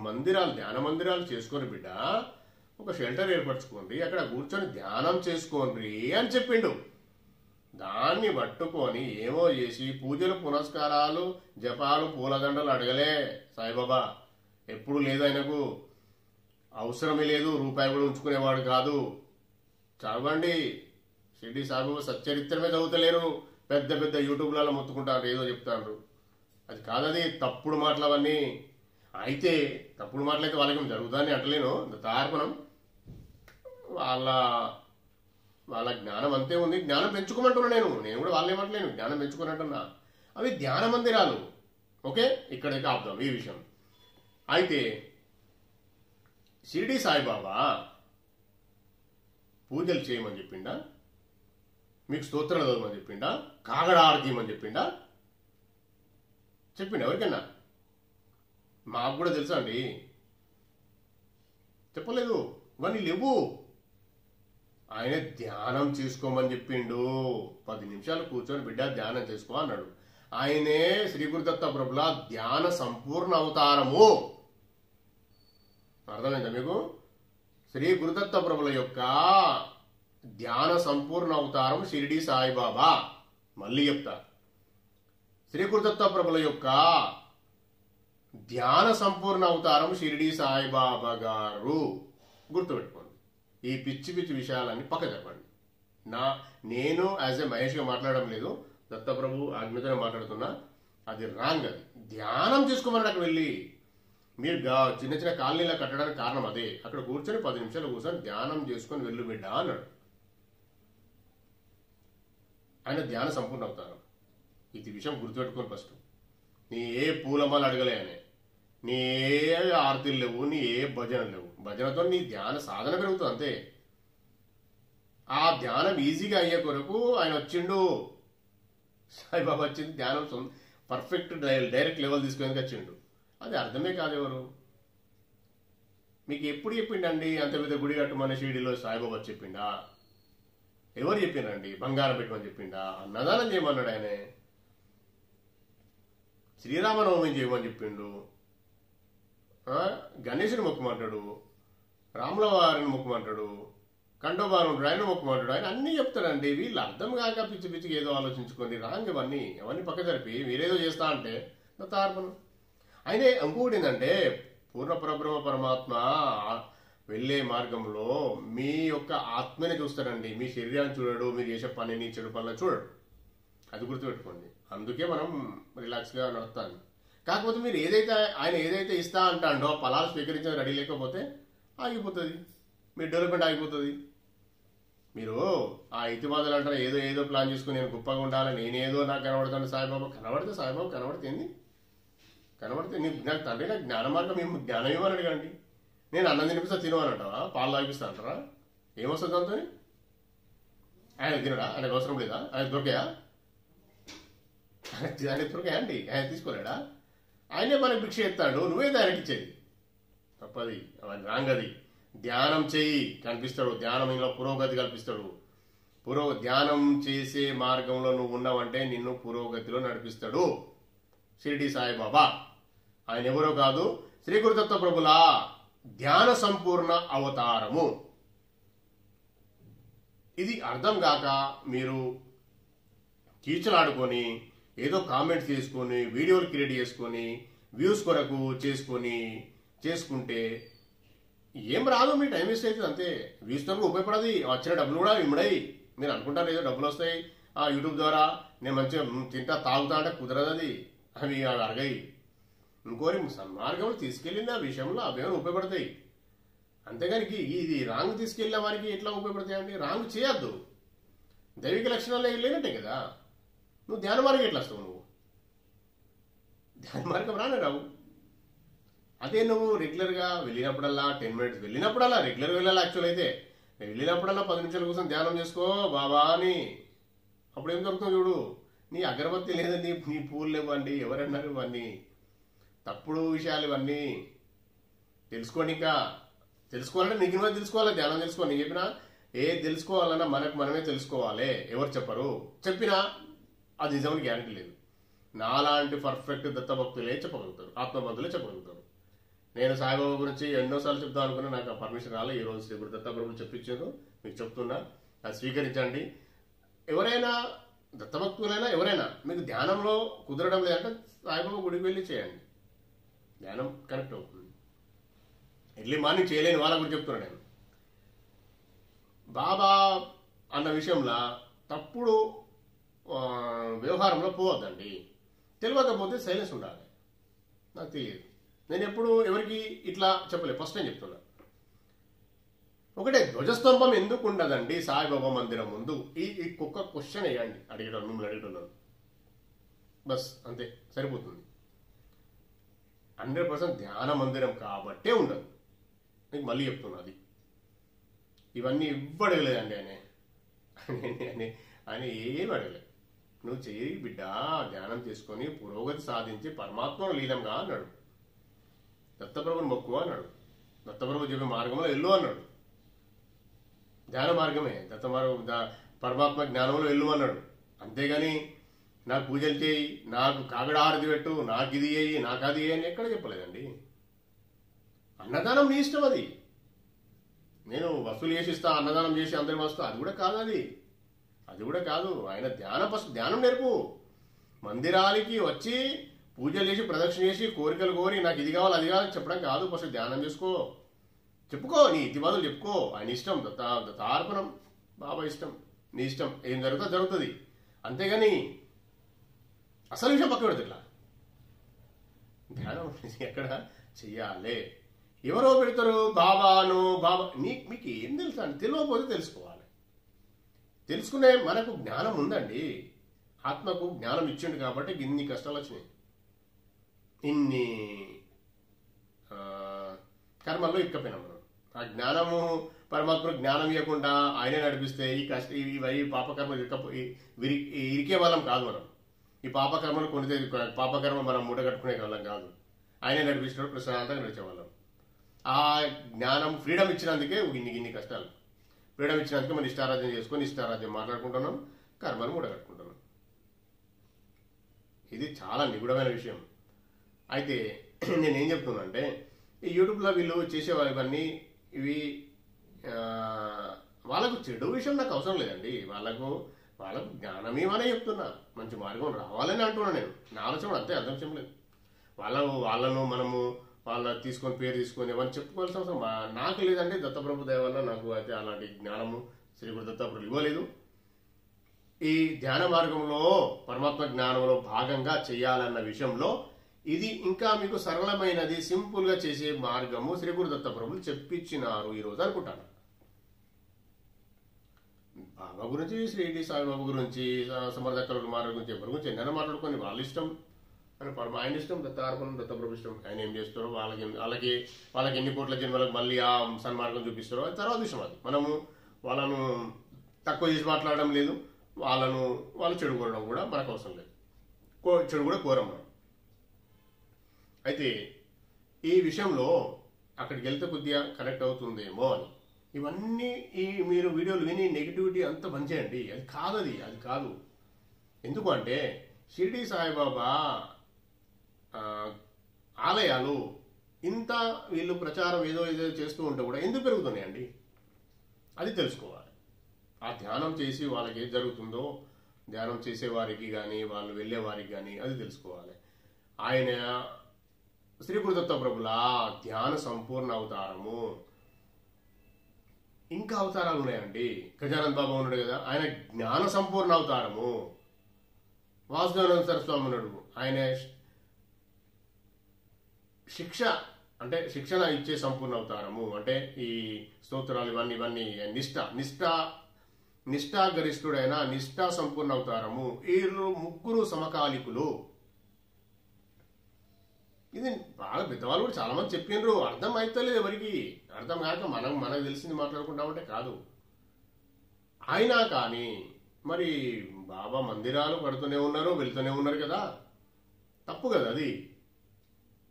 మందిరాలు, ధ్యాన మందిరాలు చేసుకొని బిడ్డ ఒక షెల్టర్ ఏర్పరచుకోండి, అక్కడ కూర్చొని ధ్యానం చేసుకోండి అని చెప్పిండు. దాన్ని పట్టుకొని ఏమో చేసి పూజలు పునస్కారాలు జపాలు పూలదండలు అడగలే సాయిబాబా. ఎప్పుడు లేదు ఆయనకు, అవసరమే లేదు, రూపాయి కూడా ఉంచుకునేవాడు కాదు. చదవండి, షిరిడి సాయిబాబా సచ్చరిత్రమే చదువుతలేరు, పెద్ద పెద్ద యూట్యూబ్లలో మొత్తుకుంటారు, ఏదో చెప్తారు. అది కాదది, తప్పుడు మాటలు అవన్నీ. అయితే తప్పుడు మాటలైతే వాళ్ళకి జరుగుతుందని అంటలేను, తార్పణం వాళ్ళ జ్ఞానం అంతే ఉంది. జ్ఞానం పెంచుకోమంటున్నా నేను కూడా వాళ్ళేమంటలేను, జ్ఞానం పెంచుకున్నట్టున్నా. అవి ధ్యాన మందిరాలు. ఓకే, ఇక్కడికి ఆపుదాం ఈ విషయం. అయితే షిరిడి సాయిబాబా పూజలు చేయమని చెప్పిండా? మీకు స్తోత్రాలు చదవమని చెప్పిండా? కాగడ ఆరతీయమని చెప్పిండా? చెప్పిండు ఎవరికైనా? మాకు కూడా తెలుసా అండి, చెప్పలేదు. ఇవన్నీ లేవు. ఆయన ధ్యానం చేసుకోమని చెప్పిండు. 10 నిమిషాలు కూర్చొని బిడ్డ ధ్యానం చేసుకో అన్నాడు. ఆయనే శ్రీ గురుదత్త ప్రభుల ధ్యాన సంపూర్ణ అవతారము. అర్థమైందా మీకు? శ్రీ గురుదత్త ప్రభుల యొక్క ధ్యాన సంపూర్ణ అవతారం షిరిడి సాయిబాబా. మళ్ళీ చెప్తా, శ్రీ గురుదత్త ప్రభుల యొక్క ధ్యాన సంపూర్ణ అవతారం షిరిడి సాయిబాబా గారు. గుర్తుపెట్టుకోండి. ఈ పిచ్చి పిచ్చి విషయాలన్నీ పక్క చెప్పండి. నేను యాజ్ ఏ మహేష్గా మాట్లాడడం లేదు, దత్తప్రభు ఆజ్ఞతోనే మాట్లాడుతున్నా. అది రాంగ్. అది ధ్యానం చేసుకోమన్నాడు. అక్కడ వెళ్ళి మీరు చిన్న చిన్న కాలనీలా కట్టడానికి కారణం అదే. అక్కడ కూర్చొని 10 నిమిషాలు కూర్చొని ధ్యానం చేసుకొని వెళ్ళు బిడ్డ అన్నాడు. ఆయన ధ్యాన సంపూర్ణ అవుతారు. ఇది విషయం గుర్తుపెట్టుకొని ఫస్ట్. నీ ఏ పూలమాలు అడగలే ఆయన, నీ ఏ ఆరతిలు లేవు, నీ ఏ భజనలు లేవు. భజనతో నీ ధ్యాన సాధన పెరుగుతుంది అంతే. ఆ ధ్యానం ఈజీగా అయ్యే కొరకు ఆయన వచ్చిండు. సాయిబాబా వచ్చింది ధ్యానం పర్ఫెక్ట్ డైరెక్ట్ లెవెల్ తీసుకునేందుకు వచ్చిండు. అది అర్థమే కాదు. ఎవరు మీకు ఎప్పుడు చెప్పిండండి అంత పెద్ద గుడి కట్టమని షిరిడీలో సాయిబాబా చెప్పిండా? ఎవరు చెప్పిండండి బంగారం పెట్టమని చెప్పిండా? అన్నదానం చేయమన్నాడు ఆయనే. శ్రీరామనవమి చేయమని చెప్పిండు. గణేశుని మొక్కమంటాడు, రాముల వారిని మొక్కమంటాడు, కంఠోబారు ఆయన మొక్కమంటాడు. ఆయన అన్నీ చెప్తాడండి. వీళ్ళు అర్థం కాక పిచ్చి పిచ్చికి ఏదో ఆలోచించుకొని రాంగ్ అవన్నీ పక్క జరిపి మీరేదో చేస్తా అంటే దత్తార్పణం. అయినే ఇంకొకటి ఏంటంటే పూర్ణ పరబ్రహ్మ పరమాత్మ వెళ్ళే మార్గంలో మీ యొక్క ఆత్మని చూస్తాడండి. మీ శరీరాన్ని చూడడు, మీరు చేసే పనిని చెడు పనులను చూడడు. అది గుర్తుపెట్టుకోండి. అందుకే మనం రిలాక్స్గా నడుస్తాను. కాకపోతే మీరు ఆయన ఏదైతే ఇస్తా అంటాడో ఫలాలు స్వీకరించడం రెడీ లేకపోతే ఆగిపోతుంది, మీ డెవలప్మెంట్ ఆగిపోతుంది. మీరు ఆ ఇతివాదులు అంటారు ఏదో ప్లాన్ చేసుకుని నేను గొప్పగా ఉండాలి, నేనేదో నాకు కనబడతాను. సాయిబాబా కనబడితే కనబడితే నాకు తండ్రి నాకు జ్ఞాన మార్గం జ్ఞానం ఏమని అడగండి. నేను అన్నం తినిపిస్తా తినవనంటావా, పాలు తాగిపిస్తా అంటారా? ఏమొస్తుంది దాంతో? ఆయన తినడా? ఆయనకు అవసరం లేదా? ఆయన దొరికాయా? అండి ఆయన తీసుకోలేడా? ఆయనే మనకు భిక్ష ఎత్తాడు, నువ్వే ఆయనకి ఇచ్చేది. తప్పది, అవన్నీ రాంగది. ధ్యానం చేయి కనిపిస్తాడు. ధ్యానం ఇలా పురోగతి కల్పిస్తాడు. ధ్యానం చేసే మార్గంలో నువ్వు ఉన్నావంటే నిన్ను పురోగతిలో నడిపిస్తాడు షిరిడి సాయిబాబా. ఆయన ఎవరో కాదు, శ్రీ గురుదత్త ప్రభుల ధ్యాన సంపూర్ణ అవతారము. ఇది అర్థం కాక మీరు కీచలాడుకొని ఏదో కామెంట్స్ చేసుకొని వీడియోలు క్రియేట్ చేసుకొని వ్యూస్ కొరకు చేసుకుంటే ఏం రాదు. మీ టైం వేస్ట్ అవుతుంది అంతే. వ్యూస్ తో ఉపయోగపడది. వచ్చిన డబ్బులు కూడా ఇమ్మడయి. మీరు అనుకుంటారు ఏదో డబ్బులు వస్తాయి యూట్యూబ్ ద్వారా, నేను మంచిగా తింటా తాగుతా అంటే కుదరదు. అది అవి అరగాయి. ఇంకోరి సన్మార్గంలో తీసుకెళ్ళిన విషయంలో అవేమో ఉపయోగపడతాయి. అంతేగాని ఇది రాంగ్ తీసుకెళ్లిన వారికి ఎట్లా ఉపయోగపడతాయండి? రాంగ్ చేయొద్దు. దైవిక లక్షణాలు లేనట్టే కదా. నువ్వు ధ్యాన మార్గం ఎట్లా వస్తావు? నువ్వు ధ్యాన మార్గం రావు. అదే నువ్వు రెగ్యులర్గా వెళ్ళినప్పుడల్లా 10 మినిట్స్ వెళ్ళినప్పుడల్లా రెగ్యులర్గా వెళ్ళాలి. యాక్చువల్ అయితే వెళ్ళినప్పుడల్లా 10 నిమిషాల కోసం ధ్యానం చేసుకో బాబా అని. అప్పుడు ఏం దొరుకుతుంది చూడు. నీ అగరబత్తి లేదండి, నీ పూలు లేవండి, ఎవరన్నారు ఇవన్నీ? తప్పుడు విషయాలు ఇవన్నీ. తెలుసుకోండి. ఇంకా తెలుసుకోవాలంటే నీకు నువ్వే తెలుసుకోవాలి. ధ్యానం తెలుసుకోవాలి. నేను చెప్పినా తెలుసుకోవాలన్నా మనమే తెలుసుకోవాలి. ఎవరు చెప్పరు. చెప్పినా అది నిజమని గ్యారంటీ లేదు. నాలాంటి పర్ఫెక్ట్ దత్తభక్తులే చెప్పగలుగుతారు, ఆత్మబంధులే చెప్పగలుగుతారు. నేను సాయిబాబా గురించి ఎన్నోసార్లు చెప్తాను అనుకున్నా, నాకు ఆ పర్మిషన్ రాలే. ఈ రోజు శ్రీ గురు దత్తప్రభులు చెప్పించారు, మీకు చెప్తున్నా. అది స్వీకరించండి. ఎవరైనా దత్తభక్తులైనా ఎవరైనా మీకు ధ్యానంలో కుదరడం లేదంటే సాయిబాబా గుడికి వెళ్ళి చేయండి. ధ్యానం కరెక్ట్ అవుతుంది. ఎర్లీ మార్నింగ్ చేయలేని వాళ్ళ గురించి చెప్తున్నాను నేను. బాబా అన్న విషయంలో తప్పుడు వ్యవహారంలో పోవద్దండి. తెలియకపోతే సైలెన్స్ ఉండాలి. నాకు తెలియదు. నేను ఎప్పుడు ఎవరికి ఇట్లా చెప్పలేదు. ఫస్ట్ నేను చెప్తున్నా. ఒకటే ధ్వజస్తంభం ఎందుకు ఉండదండి సాయిబాబా మందిరం ముందు? ఈ కుక్క క్వశ్చన్ వేయండి. అడిగేటప్పుడు మిమ్మల్ని అడుగుతున్నాను. బస్ అంతే సరిపోతుంది. 100% ధ్యాన మందిరం కాబట్టే ఉండదు. నీకు మళ్ళీ చెప్తున్నా. అది ఇవన్నీ ఇవ్వడగలేదండి ఆయన ఏం అడగలేదు. నువ్వు చేయి బిడ్డ, ధ్యానం చేసుకొని పురోగతి సాధించి పరమాత్మను లీనంగా అన్నాడు. దత్తప్రభుని మొక్కు అన్నాడు. దత్తప్రభు చెప్పే మార్గంలో వెళ్ళు అన్నాడు. ధ్యాన మార్గమే పరమాత్మ జ్ఞానంలో వెళ్ళు అన్నాడు. అంతేగాని నాకు పూజలు చేయి, నాకు కాగడాహారతి పెట్టు, నాకు ఇది చేయి, నాకు అది అని ఎక్కడ చెప్పలేదండి. అన్నదానం నీ ఇష్టం. అది నేను వసూలు చేసి ఇస్తా, అన్నదానం చేసి అందరి వస్తా, అది కూడా కాదు. అది కూడా కాదు. ఆయన ధ్యానం నేర్పు. మందిరాలకి వచ్చి పూజలు చేసి ప్రదక్షిణ చేసి కోరికలు కోరి నాకు ఇది కావాలి అది కావాలి చెప్పడం కాదు. ఫస్ట్ ధ్యానం చేసుకో, చెప్పుకో, నీ ఇతిబాధలు చెప్పుకో. ఆయన ఇష్టం, దత్తార్పణం బాబా ఇష్టం, నీ ఇష్టం, ఏం జరుగుతుందో జరుగుతుంది. అంతేగాని అసలు విషయం పక్క పెడతా. ఇట్లా ధ్యానం ఎక్కడ చెయ్యాలి? ఎవరో పెడతారు బాబాను, బాబా మీకు ఏం తెలుసా అండి? తెలియకపోతే తెలుసుకోవాలి. తెలుసుకునే మనకు జ్ఞానం ఉందండి. ఆత్మకు జ్ఞానం ఇచ్చిండు కాబట్టి ఇన్ని కష్టాలు వచ్చినాయి, ఇన్ని కర్మల్లో ఇక్కపోయినాం మనం. ఆ జ్ఞానము పరమాత్మ జ్ఞానం ఇవ్వకుండా ఆయనే నడిపిస్తే ఈ పాపకర్మ ఇరికే వాళ్ళం కాదు మనం. ఈ పాపకర్మలు పాపకర్మ మనం మూట కట్టుకునే వాళ్ళం కాదు. ఆయనే నడిపించినప్పుడు ప్రశాంతంగా నడిచేవాళ్ళం. ఆ జ్ఞానం ఫ్రీడమ్ ఇచ్చినందుకే ఇన్ని కష్టాలు. ఫ్రీడమ్ ఇచ్చినందుకే మనం ఇష్టారాజ్యం చేసుకొని ఇష్టారాజ్యం మాట్లాడుకుంటున్నాం, కర్మలు మూట కట్టుకుంటున్నాం. ఇది చాలా నిగూఢమైన విషయం. అయితే నేనేం చెప్తున్నా అంటే, ఈ యూట్యూబ్లో వీళ్ళు చేసేవాళ్ళవన్నీ ఇవి వాళ్ళకు చెడు విషయం నాకు అవసరం లేదండి. వాళ్ళకు జ్ఞానం ఏమనే చెప్తున్నా, మంచి మార్గం రావాలని అంటున్నా నేను. నా ఆలోచన అంతే, అర్థం లేదు. వాళ్ళను మనము వాళ్ళ పేరు తీసుకొని ఏమని చెప్పుకోవాల్సిన అవసరం నాకు లేదండి. దత్తప్రభు దయ వల్ల నాకు అయితే అలాంటి జ్ఞానము శ్రీ గురు దత్తప్రభు ఇవ్వలేదు. ఈ ధ్యాన మార్గంలో పరమాత్మ జ్ఞానంలో భాగంగా చేయాలన్న విషయంలో ఇది ఇంకా మీకు సరళమైనది, సింపుల్ గా చేసే మార్గము శ్రీ గురు దత్తప్రభులు చెప్పించినారు ఈరోజు అనుకుంటాను. బాబా గురించి, శ్రీడి సాయిబాబా గురించి, సమర్థకరుల మార్గం గురించి ఎవరి గురించి ఎన్నైనా మాట్లాడుకొని వాళ్ళ ఇష్టం అని ఆయన ఇష్టం. దత్తార్పణం దత్తప్రభు ఇష్టం. ఆయన ఏం చేస్తారో వాళ్ళకి ఎన్ని కోట్ల జన్మలకు మళ్ళీ ఆ సన్మార్గం చూపిస్తారో అది తర్వాత విషయం. అది మనము వాళ్ళను తక్కువ చేసి మాట్లాడడం లేదు, వాళ్ళు చెడు కోరడం కూడా మనకు అవసరం లేదు. చెడు కూడా కోరం మనం. అయితే ఈ విషయంలో అక్కడికి వెళ్తే కొద్దిగా కరెక్ట్ అవుతుందేమో అని ఇవన్నీ మీరు వీడియోలు విని నెగిటివిటీ అంతా బంద్ చేయండి. అది కాదు. ఎందుకు అంటే షిరిడి సాయిబాబా ఆలయాలు ఇంత వీళ్ళు ప్రచారం ఏదో చేస్తూ ఉంటే కూడా ఎందుకు పెరుగుతున్నాయండి? అది తెలుసుకోవాలి. ఆ ధ్యానం చేసి వాళ్ళకి ఏది జరుగుతుందో, ధ్యానం చేసే వారికి కానీ వాళ్ళు వెళ్ళే వారికి కానీ అది తెలుసుకోవాలి. ఆయన శ్రీ గురు దత్తప్రభుల ధ్యాన సంపూర్ణ అవతారము. ఇంకా అవతారాలు ఉన్నాయండి. గజానంద బాబా ఉన్నాడు కదా, ఆయన జ్ఞాన సంపూర్ణ అవతారము. వాసుదేవానంద సరస్వామి ఉన్నాడు, ఆయన శిక్షణ ఇచ్చే సంపూర్ణ అవతారము. అంటే ఈ స్తోత్రాలు ఇవన్నీ నిష్ఠాగరిష్ఠుడైన నిష్ఠా సంపూర్ణ అవతారము. ఈ ముగ్గురు సమకాలికులు. ఇది బాగా పెద్దవాళ్ళు కూడా చాలా మంది చెప్పినారు. అర్థం అవుతలేదు ఎవరికి. అర్థం కాక మనకు తెలిసింది మాట్లాడుకుంటామంటే కాదు. అయినా కానీ మరి బాబా మందిరాలు కడుతూనే ఉన్నారు, వెళ్తూనే ఉన్నారు కదా, తప్పు కదా అది.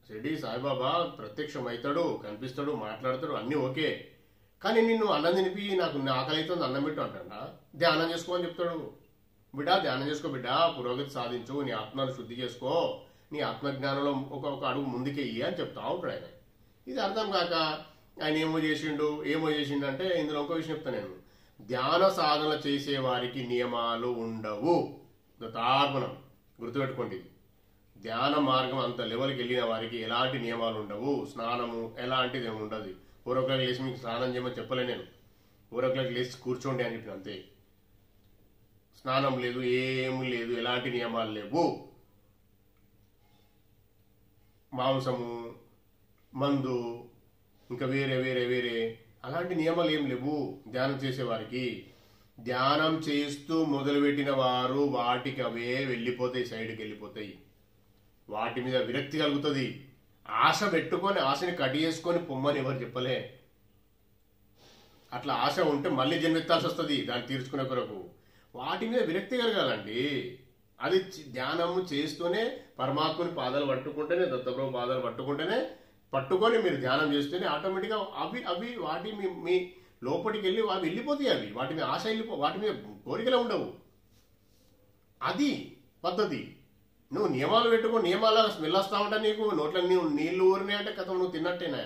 షిరిడి సాయిబాబా ప్రత్యక్షం అవుతాడు, కనిపిస్తాడు, మాట్లాడతాడు, అన్నీ ఓకే. కానీ నిన్ను అన్నం తినిపి నాకు ఆకలి అవుతుంది అన్నం పెట్టు అంటాడా? ధ్యానం చేసుకో అని చెప్తాడు. బిడ్డ ధ్యానం చేసుకో, బిడ్డ పురోగతి సాధించు, నీ ఆత్మను శుద్ధి చేసుకో, నీ ఆత్మజ్ఞానంలో ఒక అడుగు ముందుకెయ్యి అని చెప్తా ఉంటాడు ఆయన. ఇది అర్థం కాక ఆయన ఏమో చేసిండు అంటే ఇందులో ఇంకో విషయం చెప్తాను నేను. ధ్యాన సాధన చేసే వారికి నియమాలు ఉండవు. దత్తార్పణం గుర్తుపెట్టుకోండి. ధ్యాన మార్గం అంత లెవెల్కి వెళ్ళిన వారికి ఎలాంటి నియమాలు ఉండవు. స్నానము ఎలాంటిది ఏమి ఉండదు. 4 o'clock లేచి మీకు స్నానం చేయమని చెప్పలే నేను. 4 o'clock లేచి కూర్చోండి అని చెప్పిన అంతే. స్నానం లేదు, ఏమీ లేదు, ఎలాంటి నియమాలు లేవు. మాంసము, మందు, ఇంకా వేరే అలాంటి నియమాలు ఏం లేవు ధ్యానం చేసేవారికి. ధ్యానం చేస్తూ మొదలుపెట్టిన వారు వాటికి అవే వెళ్ళిపోతాయి, సైడ్కి వెళ్ళిపోతాయి. వాటి మీద విరక్తి కలుగుతుంది. ఆశ పెట్టుకొని ఆశని కట్ చేసుకొని పొమ్మని ఎవరు చెప్పలే. అట్లా ఆశ ఉంటే మళ్ళీ జన్మెత్తాల్సి వస్తుంది దాన్ని తీర్చుకునే కొరకు. వాటి మీద విరక్తి కలగాలండి. అది ధ్యానము చేస్తూనే పరమాత్మని పాదాలు పట్టుకుంటేనే, దత్తప్రభు పాదాలు పట్టుకొని మీరు ధ్యానం చేస్తేనే ఆటోమేటిక్గా అవి వాటి మీ లోపలికి వెళ్ళి అవి వెళ్ళిపోతాయి. అవి వాటి మీద ఆశ వాటి మీద కోరికలే ఉండవు. అది పద్ధతి. నువ్వు నియమాలు పెట్టుకో, నియమాల స్మెల్ వస్తా ఉంటా నీకు, నోట్లో నీళ్లు ఊరినాయి అంటే కథ నువ్వు తిన్నట్టేనా?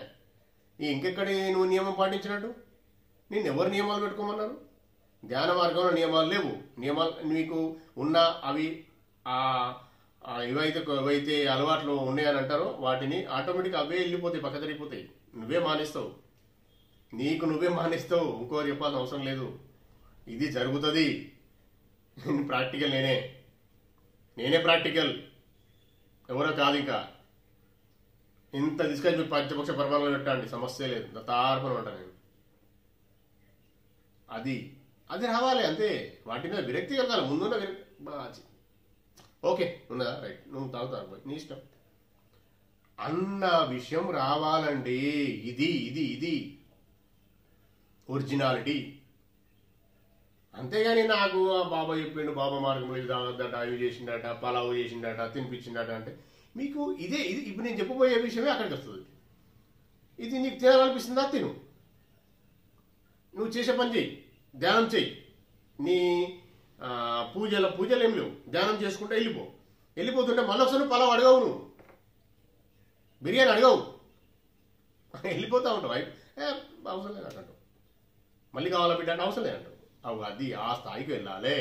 ఇంకెక్కడి నువ్వు నియమం పాటించినట్టు? నేను ఎవరు నియమాలు పెట్టుకోమన్నారు? ధ్యాన మార్గంలో నియమాలు లేవు. నియమాలు మీకు ఉన్న అవి ఏవైతే అలవాట్లు ఉన్నాయని అంటారో వాటిని ఆటోమేటిక్గా అవే వెళ్ళిపోతాయి, పక్క తిరిగిపోతాయి. నువ్వే మానేస్తావు, నీకు నువ్వే మానేస్తావు. ఇంకోరు చెప్పాల్సిన అవసరం లేదు. ఇది జరుగుతుంది. ప్రాక్టికల్ నేనే ప్రాక్టికల్, ఎవరో కాదు. ఇంకా ఇంత తీసుకొని మీరు పంచపక్ష పరిపాలన పెట్టండి, సమస్య లేదు. దత్తార్పణం అంట నేను. అది రావాలి అంతే. వాటి మీద విరక్తి కలగాలి. ముందున్న విరక్తి ఓకే ఉన్నదా, రైట్, నువ్వు తాగుతావు పోయి, నీ ఇష్టం అన్న విషయం రావాలండి. ఇది ఒరిజినాలిటీ. అంతేగాని నాకు బాబా చెప్పిండు, బాబా మార్గంలో ఇది తాగద్దట, అవి చేసిండట, పలావు చేసిండట, తినిపించిండట అంటే మీకు ఇది ఇప్పుడు నేను చెప్పబోయే విషయమే అక్కడికి వస్తుంది. ఇది నీకు తినాలనిపిస్తుందా, తిను. నువ్వు చేసే పని చెయ్యి, ధ్యానం చెయ్యి. నీ పూజలు ఏం లేవు, ధ్యానం చేసుకుంటే వెళ్ళిపోతుంటే మళ్ళీ ఒకసారి పలావు అడగవు, నువ్వు బిర్యానీ అడగవు, వెళ్ళిపోతా ఉంటావు. అవసరం లేదంటావు, మళ్ళీ కావాలా బిడ్డ అంటే అవసరం లేదంటావు. అది ఆ స్థాయికి వెళ్ళాలి.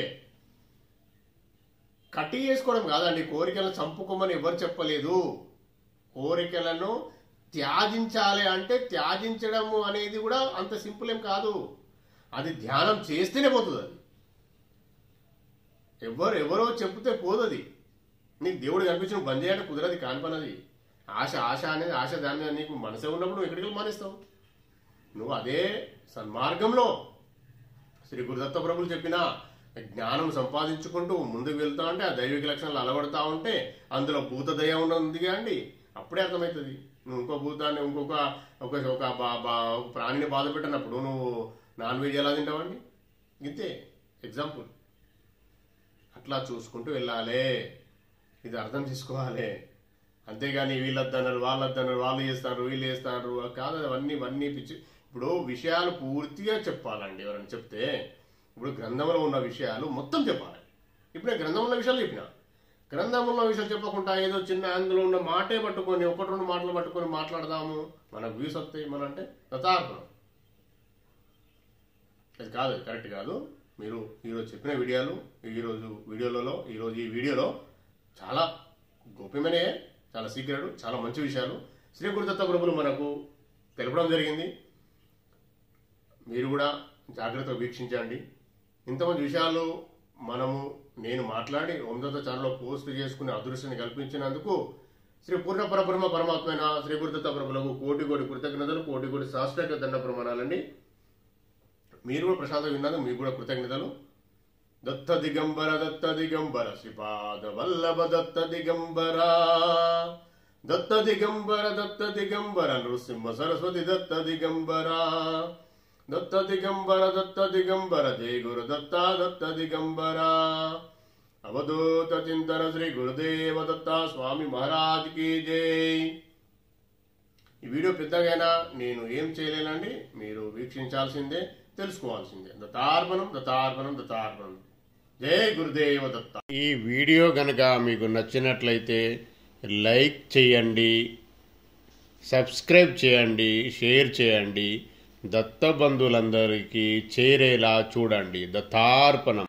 కట్టి చేసుకోవడం కాదండి. కోరికలను చంపుకోమని ఎవరు చెప్పలేదు. కోరికలను త్యాజించాలి అంటే త్యాజించడము అనేది కూడా అంత సింపుల్ ఏం కాదు. అది ధ్యానం చేస్తేనే పోతుంది. అది ఎవరో చెప్తే పోదు. అది నీకు దేవుడు కనిపించిన బంద్ చేయడం కుదరది, కానిపనది. ఆశ అనేది ఆశ దాని మీద నీకు మనసే ఉన్నప్పుడు నువ్వు ఎక్కడికి మానేస్తావు. నువ్వు అదే సన్మార్గంలో శ్రీ గురుదత్త ప్రభులు చెప్పిన జ్ఞానం సంపాదించుకుంటూ ముందుకు వెళ్తా ఉంటే, ఆ దైవిక లక్షణాలు అలవడతా ఉంటే, అందులో భూత దయ ఉన్నదిగా అండి, అప్పుడే అర్థమవుతుంది. నువ్వు ఇంకో భూతాన్ని ఒక ప్రాణిని బాధ పెట్టినప్పుడు నువ్వు నాన్ వెజ్ ఎలా తింటావండి? ఇంతే ఎగ్జాంపుల్. అట్లా చూసుకుంటూ వెళ్ళాలి. ఇది అర్థం చేసుకోవాలి. అంతేగాని వీళ్ళొద్దన్నారు, వాళ్ళొద్దన్నారు, వాళ్ళు చేస్తారు, వీళ్ళు చేస్తారు కాదు. అవన్నీ పిచ్చి. ఇప్పుడు విషయాలు పూర్తిగా చెప్పాలండి. ఎవరైనా చెప్తే ఇప్పుడు గ్రంథంలో ఉన్న విషయాలు మొత్తం చెప్పాలి. ఇప్పుడు నేను గ్రంథంలో విషయాలు చెప్పిన, గ్రంథంలో విషయాలు చెప్పకుండా ఏదో చిన్న అందులో ఉన్న మాటే పట్టుకొని 1-2 మాటలు పట్టుకొని మాట్లాడదాము, మనకు వ్యూస్ వస్తాయి మన అంటే దత్తార్పణం. అది కాదు, కరెక్ట్ కాదు. మీరు ఈరోజు చెప్పిన ఈరోజు ఈ వీడియోలో చాలా గోప్యమైనయే, చాలా సీక్రెట్, చాలా మంచి విషయాలు శ్రీ గురుదత్త ప్రభులు మనకు తెలపడం జరిగింది. మీరు కూడా జాగ్రత్తగా వీక్షించండి. ఇంతమంది విషయాలు నేను మాట్లాడి ఓందత్త ఛానల్లో పోస్ట్ చేసుకునే అదృష్టాన్ని కల్పించినందుకు శ్రీ పూర్ణ పరబ్రహ్మ పరమాత్మైన శ్రీ గురుదత్త ప్రభులకు కోటి కృతజ్ఞతలు, కోటి సాష్టాంగ దండ ప్రమాణాలండి. మీరు కూడా ప్రశాంతంగా విన్నందుకు మీకు కూడా కృతజ్ఞతలు. దత్త దిగంబర శ్రీపాద వల్లభ దత్త దిగంబర నృసింహ సరస్వతి దత్త దిగంబర జయ గురు దత్త దిగంబర. అవధూత చింతన శ్రీ గురుదేవ దత్త స్వామి మహారాజ్ కి జై. ఈ వీడియో పెద్దగైనా నేను ఏం చేయలేనండి, మీరు వీక్షించాల్సిందే, తెలుసుకోవాల్సిందే. దత్తార్పణం. జై గురుదేవ దత్త. ఈ వీడియో గనక మీకు నచ్చినట్లయితే లైక్ చేయండి, సబ్స్క్రైబ్ చేయండి, షేర్ చేయండి. దత్త బంధువులందరికీ చేరేలా చూడండి. దత్తార్పణం.